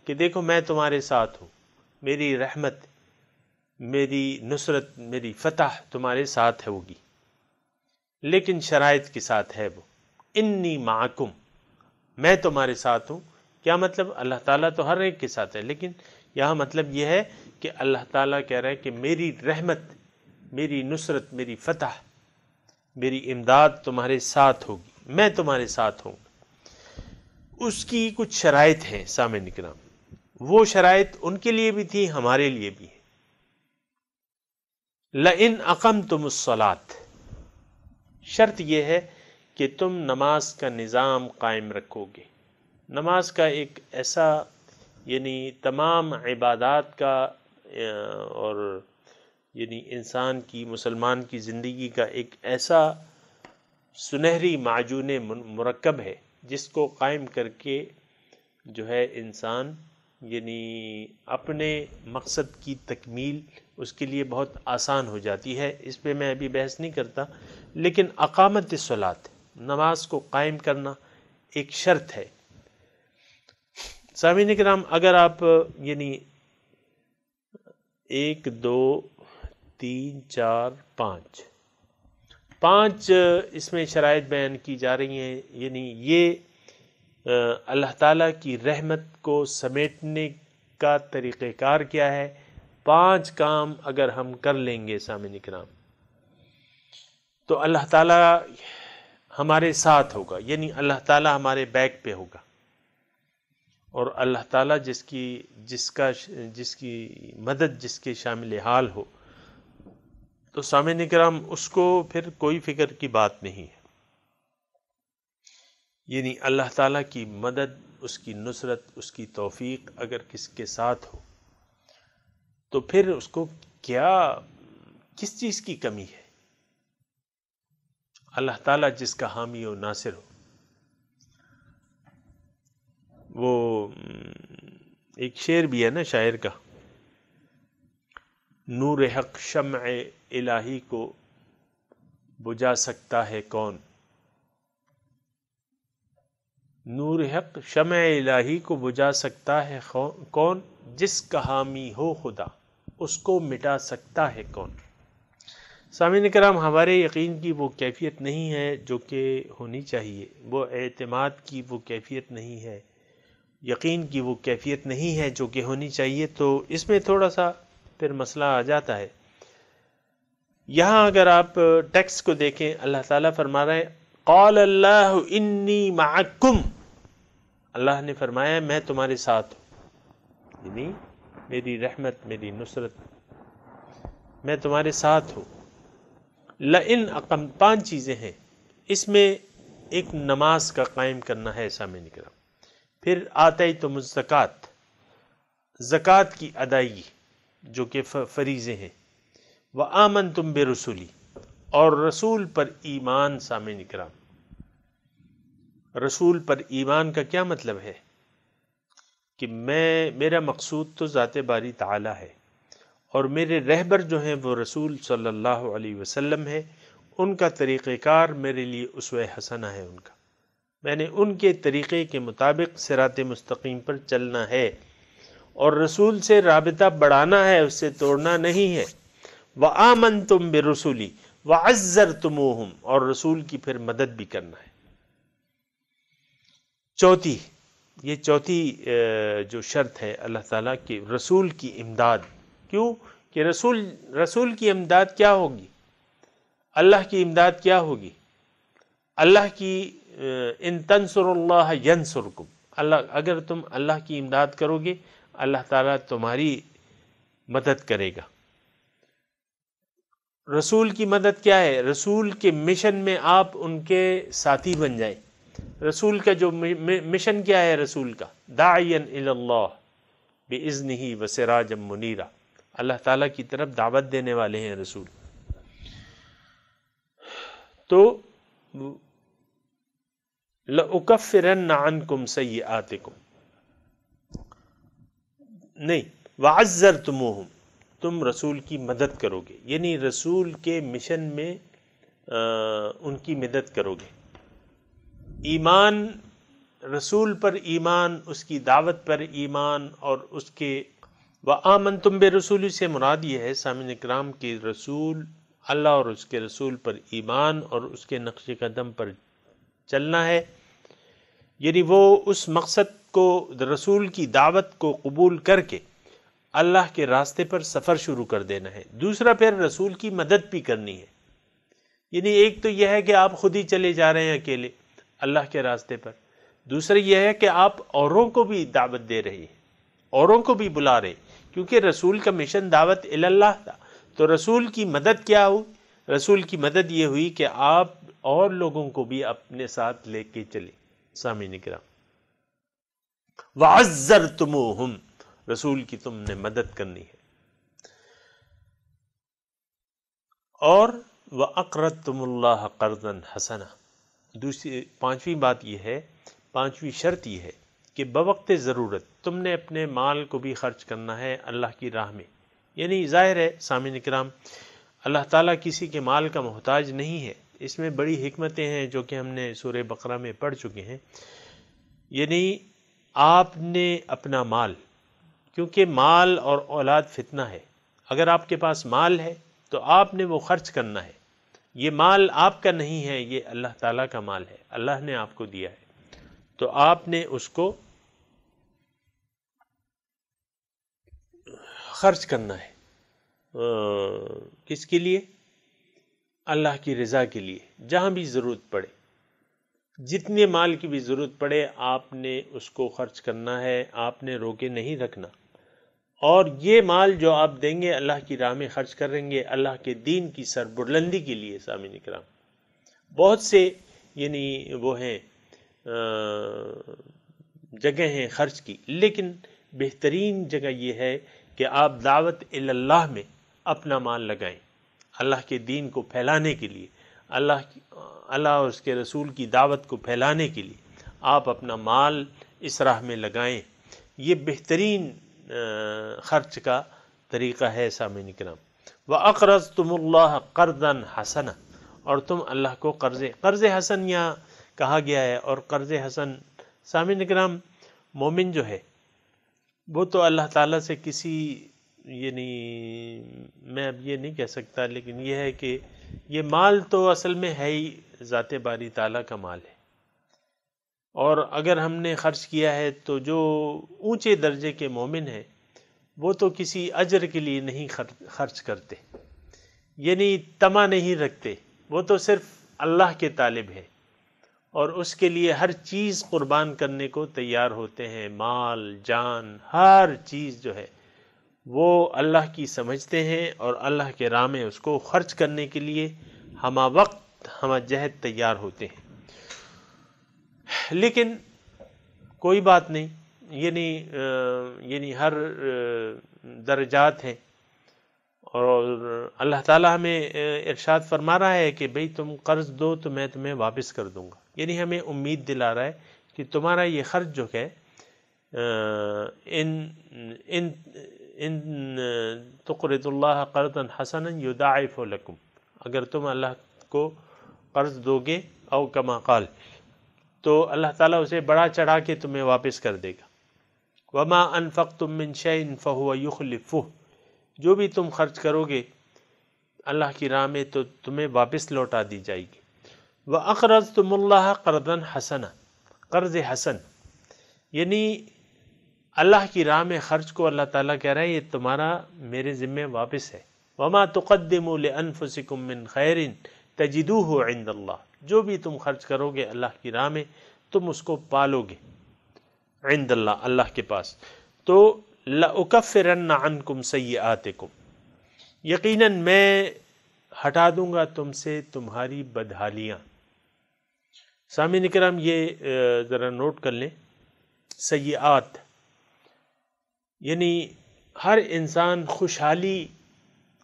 کہ دیکھو میں تمہارے ساتھ ہوں، میری رحمت، میری نصرت، میری فتح تمہارے ساتھ ہوگی، لیکن شرائط کے ساتھ ہے وہ۔ انی معکم، میں تمہارے ساتھ ہوں، کیا مطلب؟ اللہ تعالیٰ تو ہر ایک کے ساتھ ہے، لیکن یہاں مطلب یہ ہے کہ اللہ تعالیٰ کہہ رہا ہے کہ میری رحمت، میری نصرت، میری فتح، میری امداد تمہارے ساتھ ہوگی، میں تمہارے ساتھ ہوں۔ اس کی کچھ شرائط ہیں سامعین کرام، وہ شرائط ان کے لیے بھی تھی، ہمارے لیے بھی ہیں۔ لَإِنْ أَقَمْتُمُ الصَّلَاةَ، شرط یہ ہے کہ تم نماز کا نظام قائم رکھو گے۔ نماز کا ایک ایسا، یعنی تمام عبادات کا اور یعنی انسان کی، مسلمان کی زندگی کا ایک ایسا سنہری معجون مرکب ہے جس کو قائم کر کے جو ہے انسان یعنی اپنے مقصد کی تکمیل اس کے لیے بہت آسان ہو جاتی ہے۔ اس پہ میں ابھی بحث نہیں کرتا، لیکن اقامت الصلاۃ، نماز کو قائم کرنا ایک شرط ہے۔ سامعین کرام، اگر آپ یعنی 1 2 3 4 5 اس میں شرائط بیان کی جا رہی ہیں، یعنی یہ اللہ تعالیٰ کی رحمت کو سمیٹنے کا طریقہ کار کیا ہے۔ 5 کام اگر ہم کر لیں گے سامعین کرام تو اللہ تعالیٰ ہمارے ساتھ ہوگا، یعنی اللہ تعالیٰ ہمارے بیک پہ ہوگا، اور اللہ تعالیٰ جس کی مدد جس کے شامل حال ہو تو سامعین کرام اس کو پھر کوئی فکر کی بات نہیں ہے۔ یعنی اللہ تعالیٰ کی مدد، اس کی نصرت، اس کی توفیق اگر کس کے ساتھ ہو تو پھر اس کو کس چیز کی کمی ہے؟ اللہ تعالیٰ جس کا حامی و ناصر ہو۔ وہ ایک شعر بھی ہے نا شاعر کا، نور حق شمع الہی کو بجھا سکتا ہے کون؟ نور حق شمع الہی کو بجھا سکتا ہے کون؟ جس کا حامی ہو خدا اس کو مٹا سکتا ہے کون؟ سامعین کرام، ہمارے یقین کی وہ کیفیت نہیں ہے جو کہ ہونی چاہیے، وہ اعتماد کی وہ کیفیت نہیں ہے، یقین کی وہ کیفیت نہیں ہے جو کہ ہونی چاہیے، تو اس میں تھوڑا سا پھر مسئلہ آ جاتا ہے۔ یہاں اگر آپ ٹیکسٹ کو دیکھیں، اللہ تعالیٰ فرما رہے ہیں قال اللہ انی معکم، اللہ نے فرمایا میں تمہارے ساتھ ہوں، یعنی میری رحمت، میری نصرت، میں تمہارے ساتھ ہوں۔ لئن اقم، 5 چیزیں ہیں، اس میں ایک نماز کا قائم کرنا ہے سامعین کرام، پھر آتیتم الزکوٰۃ، زکوٰۃ کی ادائیگی جو کہ فریضے ہیں، وآمنتم برسولی، اور رسول پر ایمان۔ سامعین کرام، رسول پر ایمان کا کیا مطلب ہے؟ کہ میرا مقصود تو ذات باری تعالی ہے، اور میرے رہبر جو ہیں وہ رسول صلی اللہ علیہ وسلم ہے، ان کا طریقہ کار میرے لیے اسوہ حسنہ ہے ان کا، میں نے ان کے طریقے کے مطابق صراط مستقیم پر چلنا ہے، اور رسول سے رابطہ بڑھانا ہے، اس سے توڑنا نہیں ہے۔ وآمنتم برسولی وعزرتموہم، اور رسول کی پھر مدد بھی کرنا ہے۔ چوتھی جو شرط ہے اللہ تعالیٰ کی رسول کی امداد۔ کیوں کہ رسول کی امداد کیا ہوگی؟ اللہ کی امداد کیا ہوگی؟ اللہ کی ان تنصروا اللہ ینصرکم، اگر تم اللہ کی امداد کرو گے اللہ تعالیٰ تمہاری مدد کرے گا۔ رسول کی مدد کیا ہے؟ رسول کے مشن میں آپ ان کے ساتھی بن جائیں۔ رسول کا جو مشن کیا ہے؟ رسول کا داعیا الی اللہ باذنہ وسراجا منیرا، اللہ تعالیٰ کی طرف دعوت دینے والے ہیں رسول. تو لَأُكَفِّرَنَّ عَنْكُمْ سَيِّئَاتِكُمْ نہیں وَعَزَّرْتُمُوهُمْ تم رسول کی مدد کرو گے، یعنی رسول کے مشن میں ان کی مدد کرو گے. ایمان، رسول پر ایمان، اس کی دعوت پر ایمان، اور اس کے وَآمَنْتُمْ بِرُسُولِهِ سے مراد یہ ہے سامعین کرام کہ رسول، اللہ اور اس کے رسول پر ایمان اور اس کے نقش قدم پر چلنا ہے، یعنی وہ اس مقصد کو، رسول کی دعوت کو قبول کر کے اللہ کے راستے پر سفر شروع کر دینا ہے. دوسرا پھر رسول کی مدد بھی کرنی ہے، یعنی ایک تو یہ ہے کہ آپ خود ہی چلے جا رہے ہیں اکیلے اللہ کے راستے پر، دوسرا یہ ہے کہ آپ اوروں کو بھی دعوت دے رہے ہیں، اوروں کو بھی بلا رہے ہیں، کیونکہ رسول کا مشن دعوت اللہ تھا. تو رسول کی مدد کیا ہوئی؟ رسول کی مدد یہ ہوئی کہ آپ اور لوگوں کو بھی اپنے ساتھ لے کے چلے. سامعین کرام، وَعَزَّرْتُمُوهُمْ رسول کی تم نے مدد کرنی ہے. اور وَأَقْرَضْتُمُ اللَّهَ قَرْضًا حَسَنًا دوسری پانچویں بات یہ ہے، پانچویں شرط یہ ہے کہ بوقت ضرورت تم نے اپنے مال کو بھی خرچ کرنا ہے اللہ کی راہ میں. یعنی ظاہر ہے سامعین کرام، اللہ تعالیٰ کسی کے مال کا محتاج نہیں ہے. اس میں بڑی حکمتیں ہیں جو کہ ہم نے سورہ بقرہ میں پڑھ چکے ہیں. یعنی آپ نے اپنا مال، کیونکہ مال اور اولاد فتنہ ہے، اگر آپ کے پاس مال ہے تو آپ نے وہ خرچ کرنا ہے. یہ مال آپ کا نہیں ہے، یہ اللہ تعالیٰ کا مال ہے، اللہ نے آپ کو دیا ہے، تو آپ نے اس کو خرچ کرنا ہے. کس کے لیے؟ اللہ کی رضا کے لیے. جہاں بھی ضرورت پڑے، جتنے مال کی بھی ضرورت پڑے، آپ نے اس کو خرچ کرنا ہے، آپ نے روکے نہیں رکھنا. اور یہ مال جو آپ دیں گے اللہ کی راہ میں خرچ کریں گے اللہ کے دین کی سربلندی کے لیے. سامعین کرام، بہت سے یعنی وہ ہیں جگہ ہیں خرچ کی، لیکن بہترین جگہ یہ ہے کہ آپ دعوت اللہ میں اپنا مال لگائیں، اللہ کے دین کو پھیلانے کے لیے، اللہ اور اس کے رسول کی دعوت کو پھیلانے کے لیے آپ اپنا مال اس راہ میں لگائیں. یہ بہترین خرچ کا طریقہ ہے. سامعین کرام، وَأَقْرَضْتُمُ اللَّهَ قَرْضًا حَسَنًا اور تم اللہ کو قرض حسن یہاں کہا گیا ہے. اور قرض حسن سامعین کرام، مومن جو ہے وہ تو اللہ تعالیٰ سے کسی، یعنی میں اب یہ نہیں کہہ سکتا، لیکن یہ ہے کہ یہ مال تو اصل میں ہے ہی ذات باری تعالیٰ کا مال ہے، اور اگر ہم نے خرچ کیا ہے تو جو اونچے درجے کے مومن ہیں وہ تو کسی اجر کے لیے نہیں خرچ کرتے، یعنی طمع نہیں رکھتے، وہ تو صرف اللہ کے طالب ہیں اور اس کے لیے ہر چیز قربان کرنے کو تیار ہوتے ہیں. مال، جان، ہر چیز جو ہے وہ اللہ کی سمجھتے ہیں اور اللہ کے راہ میں اس کو خرچ کرنے کے لیے ہمہ وقت ہمہ جہد تیار ہوتے ہیں. لیکن کوئی بات نہیں، یعنی ہر درجات ہیں، اور اللہ تعالیٰ ہمیں ارشاد فرما رہا ہے کہ بھئی تم قرض دو تو میں تمہیں واپس کر دوں گا. یعنی ہمیں امید دلا رہا ہے کہ تمہارا یہ خرچ جو ہے ان تقرضوا اللہ قرضا حسنا یضاعف لکم، اگر تم اللہ کو قرض دو گے او کما قال تو اللہ تعالیٰ اسے بڑا چڑھا کے تمہیں واپس کر دے گا. وما انفقتم من شیء فهو یخلفہ، جو بھی تم خرچ کرو گے اللہ کی راہ میں تو تمہیں واپس لوٹا دی جائے گی. وَأَقْرَضْتُمُ اللَّهَ قَرْضًا حَسَنًا قرض حسن، یعنی اللہ کی راہ میں خرچ کو اللہ تعالیٰ کہہ رہا ہے یہ تمہارا میرے ذمہ واپس ہے. وَمَا تُقَدِّمُوا لِأَنفُسِكُم مِّن خَيْرٍ تَجِدُوهُ عِندَ اللَّهِ، جو بھی تم خرچ کرو گے اللہ کی راہ میں تم اس کو پالو گے عند اللہ، اللہ کے پاس. تو لَأُكَفِّرَنَّ عَنْكُمْ سَيِّئَاتِكُمْ، یقیناً میں ہٹا دوں گا تم سے تمہاری بدحالیاں. سامعین کرام، یہ ذرا نوٹ کر لیں، سیئات یعنی ہر انسان خوشحالی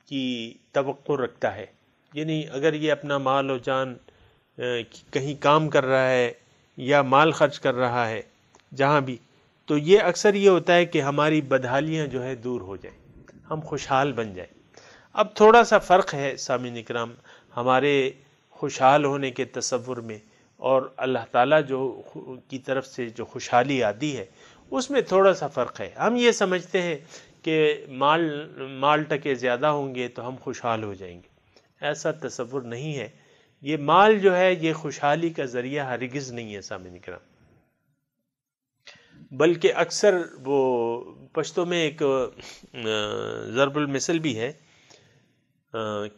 کی توقع رکھتا ہے، یعنی اگر یہ اپنا مال و جان کہیں کام کر رہا ہے یا مال خرچ کر رہا ہے جہاں بھی، تو یہ اکثر یہ ہوتا ہے کہ ہماری بدحالیاں جو ہے دور ہو جائیں، ہم خوشحال بن جائیں۔ اب تھوڑا سا فرق ہے سامعین اکرام ہمارے خوشحال ہونے کے تصور میں اور اللہ تعالیٰ جو کی طرف سے جو خوشحالی آتی ہے اس میں تھوڑا سا فرق ہے۔ ہم یہ سمجھتے ہیں کہ مال ٹکے زیادہ ہوں گے تو ہم خوشحال ہو جائیں گے، ایسا تصور نہیں ہے۔ یہ مال جو ہے یہ خوشحالی کا ذریعہ ہرگز نہیں ہے سامعین کرام، بلکہ اکثر وہ پشتو میں ایک ضرب المثل بھی ہے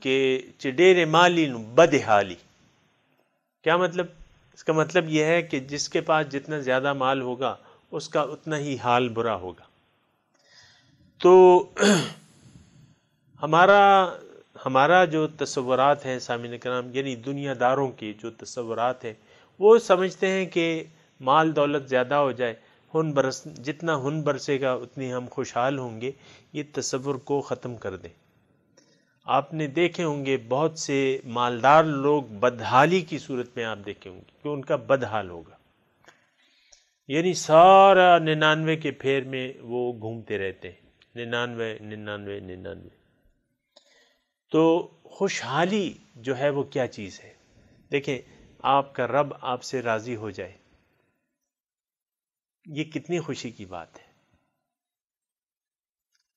کہ چڈیر مالی بد حالی۔ کیا مطلب؟ اس کا مطلب یہ ہے کہ جس کے پاس جتنا زیادہ مال ہوگا اس کا اتنا ہی حال برا ہوگا۔ تو ہمارا جو تصورات ہیں سامعین کرام، یعنی دنیا داروں کے جو تصورات ہیں، وہ سمجھتے ہیں کہ مال دولت زیادہ ہو جائے، جتنا ہن برسے گا اتنی ہم خوشحال ہوں گے۔ یہ تصور کو ختم کر دیں۔ آپ نے دیکھے ہوں گے بہت سے مالدار لوگ بدحالی کی صورت میں آپ دیکھے ہوں گے کہ ان کا بدحال ہوگا، یعنی سارا 99 کے پھیر میں وہ گھومتے رہتے ہیں، 99۔ تو خوشحالی جو ہے وہ کیا چیز ہے؟ دیکھیں، آپ کا رب آپ سے راضی ہو جائے، یہ کتنی خوشی کی بات ہے۔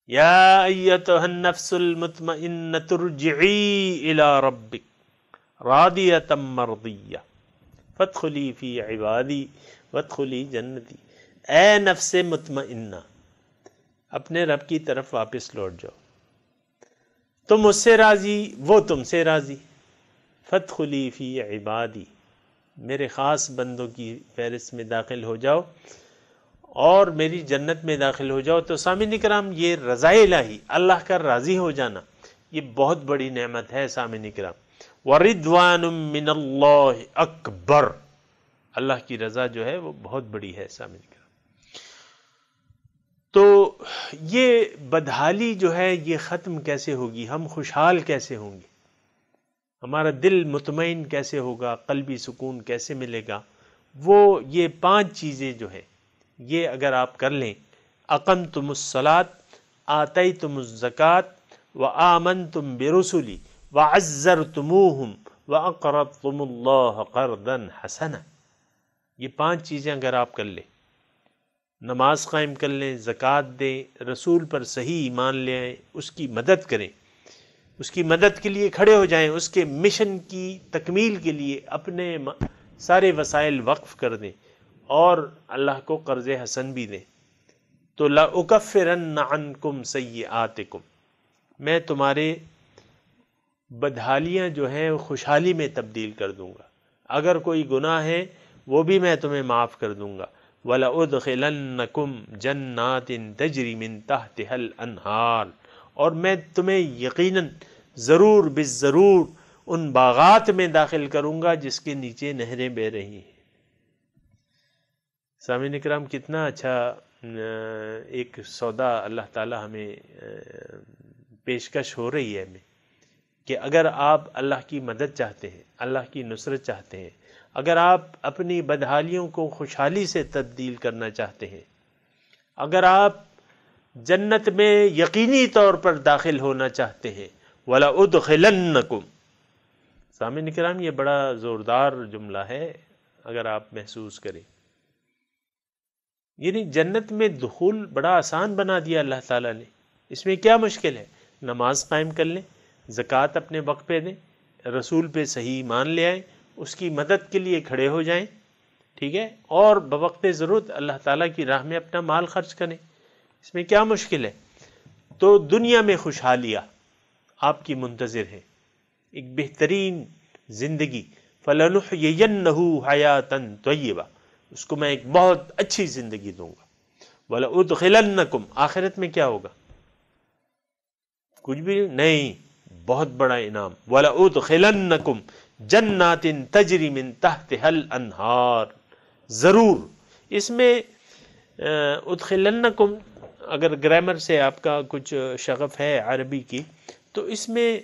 یا ایتھا النفس المطمئنۃ ارجعی الی ربک راضیۃ مرضیہ فادخلی فی عبادی وادخلی جنتی۔ اے نفس مطمئنہ، اپنے رب کی طرف واپس لوٹ جاؤ، تم اس سے راضی، وہ تم سے راضی۔ فادخلی فی عبادی، میرے خاص بندوں کی فہرست میں داخل ہو جاؤ اور میری جنت میں داخل ہو جاؤ۔ تو سامعین کرام، یہ رضا الہی، اللہ کا راضی ہو جانا، یہ بہت بڑی نعمت ہے سامعین کرام۔ وَرِضْوَانٌ مِّنَ اللَّهِ اکبر، اللہ کی رضا جو ہے وہ بہت بڑی ہے سامعین کرام۔ تو یہ بدحالی جو ہے یہ ختم کیسے ہوگی؟ ہم خوشحال کیسے ہوں گے؟ ہمارا دل مطمئن کیسے ہوگا؟ قلبی سکون کیسے ملے گا؟ وہ یہ 5 چیزیں جو ہیں یہ اگر آپ کر لیں، اقمتم الصلاۃ، آتیتم الزکاۃ، وآمنتم برسلی، وعزرتموہم، واقرضتم اللہ قرضا حسنا، یہ 5 چیزیں اگر آپ کر لیں، نماز قائم کر لیں، زکوٰۃ دیں، رسول پر صحیح ایمان لے آئیں، اس کی مدد کریں، اس کی مدد کے لیے کھڑے ہو جائیں، اس کے مشن کی تکمیل کے لیے اپنے سارے وسائل وقف کر دیں اور اللہ کو قرض حسن بھی دیں، تو لَأُكَفِّرَنَّ عَنْكُمْ سَيِّئَاتِكُمْ، میں تمہارے بدحالیاں جو ہیں خوشحالی میں تبدیل کر دوں گا، اگر کوئی گناہ ہے وہ بھی میں تمہیں معاف کر دوں گا۔ وَلَأُدْخِلَنَّكُمْ جَنَّاتٍ تَجْرِي مِن تَحْتِهَا الْأَنْهَارُ، اور میں تمہیں یقیناً ضرور بالضرور ان باغات میں داخل کروں گا جس کے نیچے نہریں بہہ رہی ہیں۔ سامعین اکرام، کتنا اچھا ایک سودا اللہ تعالی ہمیں پیشکش ہو رہی ہے ہمیں کہ اگر آپ اللہ کی مدد چاہتے ہیں، اللہ کی نصرت چاہتے ہیں، اگر آپ اپنی بدحالیوں کو خوشحالی سے تبدیل کرنا چاہتے ہیں، اگر آپ جنت میں یقینی طور پر داخل ہونا چاہتے ہیں، وَلَأُدْخِلَنَّكُمْ، سامعین کرام یہ بڑا زوردار جملہ ہے اگر آپ محسوس کریں، یعنی جنت میں دخول بڑا آسان بنا دیا اللہ تعالیٰ نے۔ اس میں کیا مشکل ہے؟ نماز قائم کر لیں، زکوٰۃ اپنے وقت پہ دیں، رسول پہ صحیح ایمان لے آئیں، اس کی مدد کے لیے کھڑے ہو جائیں، ٹھیک ہے، اور بوقت ضرورت اللہ تعالیٰ کی راہ میں اپنا مال خرچ کریں، اس میں کیا مشکل ہے؟ تو دنیا میں خوشحالیاں آپ کی منتظر ہیں، ایک بہترین زندگی، فَلَنُحْيِيَنَّهُ حَيَاةً طَيِّبَةً، اس کو میں ایک بہت اچھی زندگی دوں گا۔ وَلَأُدْخِلَنَّكُمْ، آخرت میں کیا ہوگا؟ کچھ بھی نہیں، بہت بڑا انعام۔ وَلَأُدْخِلَنَّكُمْ جَنَّاتٍ تَجْرِي مِن تَحْتِهَا الْأَنْهَارُ، ضرور اس میں ادخلنکم اگر گرامر سے آپ کا کچھ شغف ہے عربی کی تو اس میں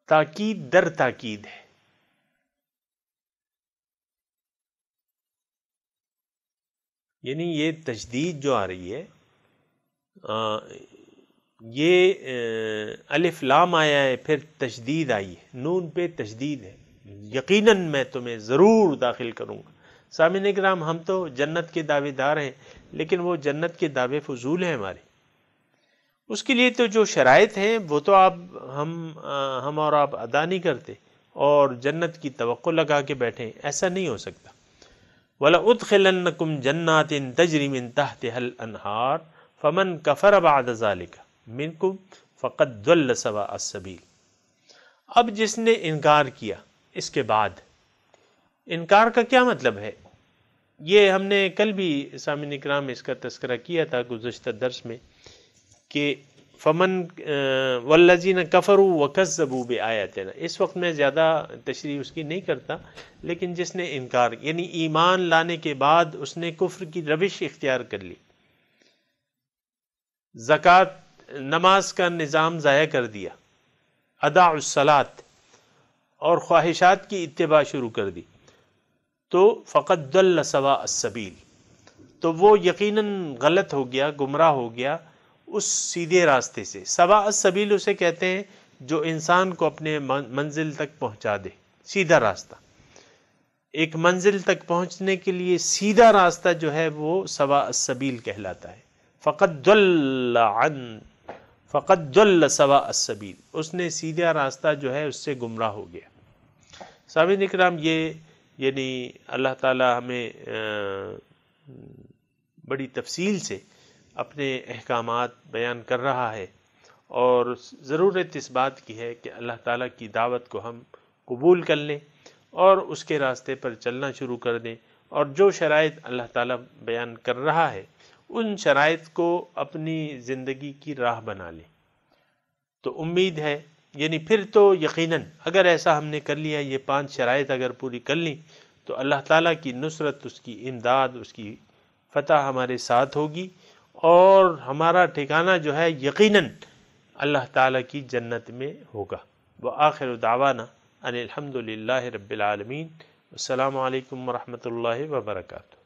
تاکید در تاکید ہے. یعنی یہ تجدید جو آ رہی ہے یہ الف لام آیا ہے، پھر تشدید آئی ہے، نون پہ تشدید ہے. یقیناً میں تمہیں ضرور داخل کروں گا. سامعین کرام، ہم تو جنت کے دعوے دار ہیں، لیکن وہ جنت کے دعوے فضول ہیں ہمارے. اس کے لیے تو جو شرائط ہیں وہ تو ہم اور آپ ادا نہیں کرتے اور جنت کی توقع لگا کے بیٹھیں، ایسا نہیں ہو سکتا. وَلَأُدْخِلَنَّكُمْ جَنَّاتٍ تَجْرِي مِن تَحْتِهَا الْأَنْهَارُ فَمَنْ كَفَرَ بَعْدَ ذَلِكَ مِنْكُمْ فَقَدْ ضَلَّ سَوَاءَ السَّبِيلِ. اب جس نے انکار کیا اس کے بعد، انکار کا کیا مطلب ہے؟ یہ ہم نے کل بھی سامعین اکرام اس کا تذکرہ کیا تھا گزشتہ درس میں کہ فمن والذین کفروا وکذبوا بآیاتنا. اس وقت میں زیادہ تشریح اس کی نہیں کرتا، لیکن جس نے انکار یعنی ایمان لانے کے بعد اس نے کفر کی روش اختیار کر لی، زکوٰۃ نماز کا نظام ضائع کر دیا، ادا الصلاۃ اور خواہشات کی اتباع شروع کر دی، تو فقد ضل سواء السبیل، تو وہ یقیناً غلط ہو گیا، گمراہ ہو گیا اس سیدھے راستے سے. سواء السبیل اسے کہتے ہیں جو انسان کو اپنے منزل تک پہنچا دے، سیدھا راستہ. ایک منزل تک پہنچنے کے لیے سیدھا راستہ جو ہے وہ سواء السبیل کہلاتا ہے. فقد ضل سواء السبیل، اس نے سیدھا راستہ جو ہے اس سے گمراہ ہو گیا. سامعین اکرام، یہ یعنی اللہ تعالی ہمیں بڑی تفصیل سے اپنے احکامات بیان کر رہا ہے، اور ضرورت اس بات کی ہے کہ اللہ تعالیٰ کی دعوت کو ہم قبول کر لیں اور اس کے راستے پر چلنا شروع کر دیں، اور جو شرائط اللہ تعالیٰ بیان کر رہا ہے ان شرائط کو اپنی زندگی کی راہ بنا لیں. تو امید ہے، یعنی پھر تو یقیناً اگر ایسا ہم نے کر لیا، یہ 5 شرائط اگر پوری کر لیں تو اللہ تعالیٰ کی نصرت، اس کی امداد، اس کی فتح ہمارے ساتھ ہوگی، اور ہمارا ٹھکانہ جو ہے یقیناً اللہ تعالیٰ کی جنت میں ہوگا. وآخر دعوانا ان الحمد للہ رب العالمین. السلام علیکم ورحمۃ اللہ وبرکاتہ.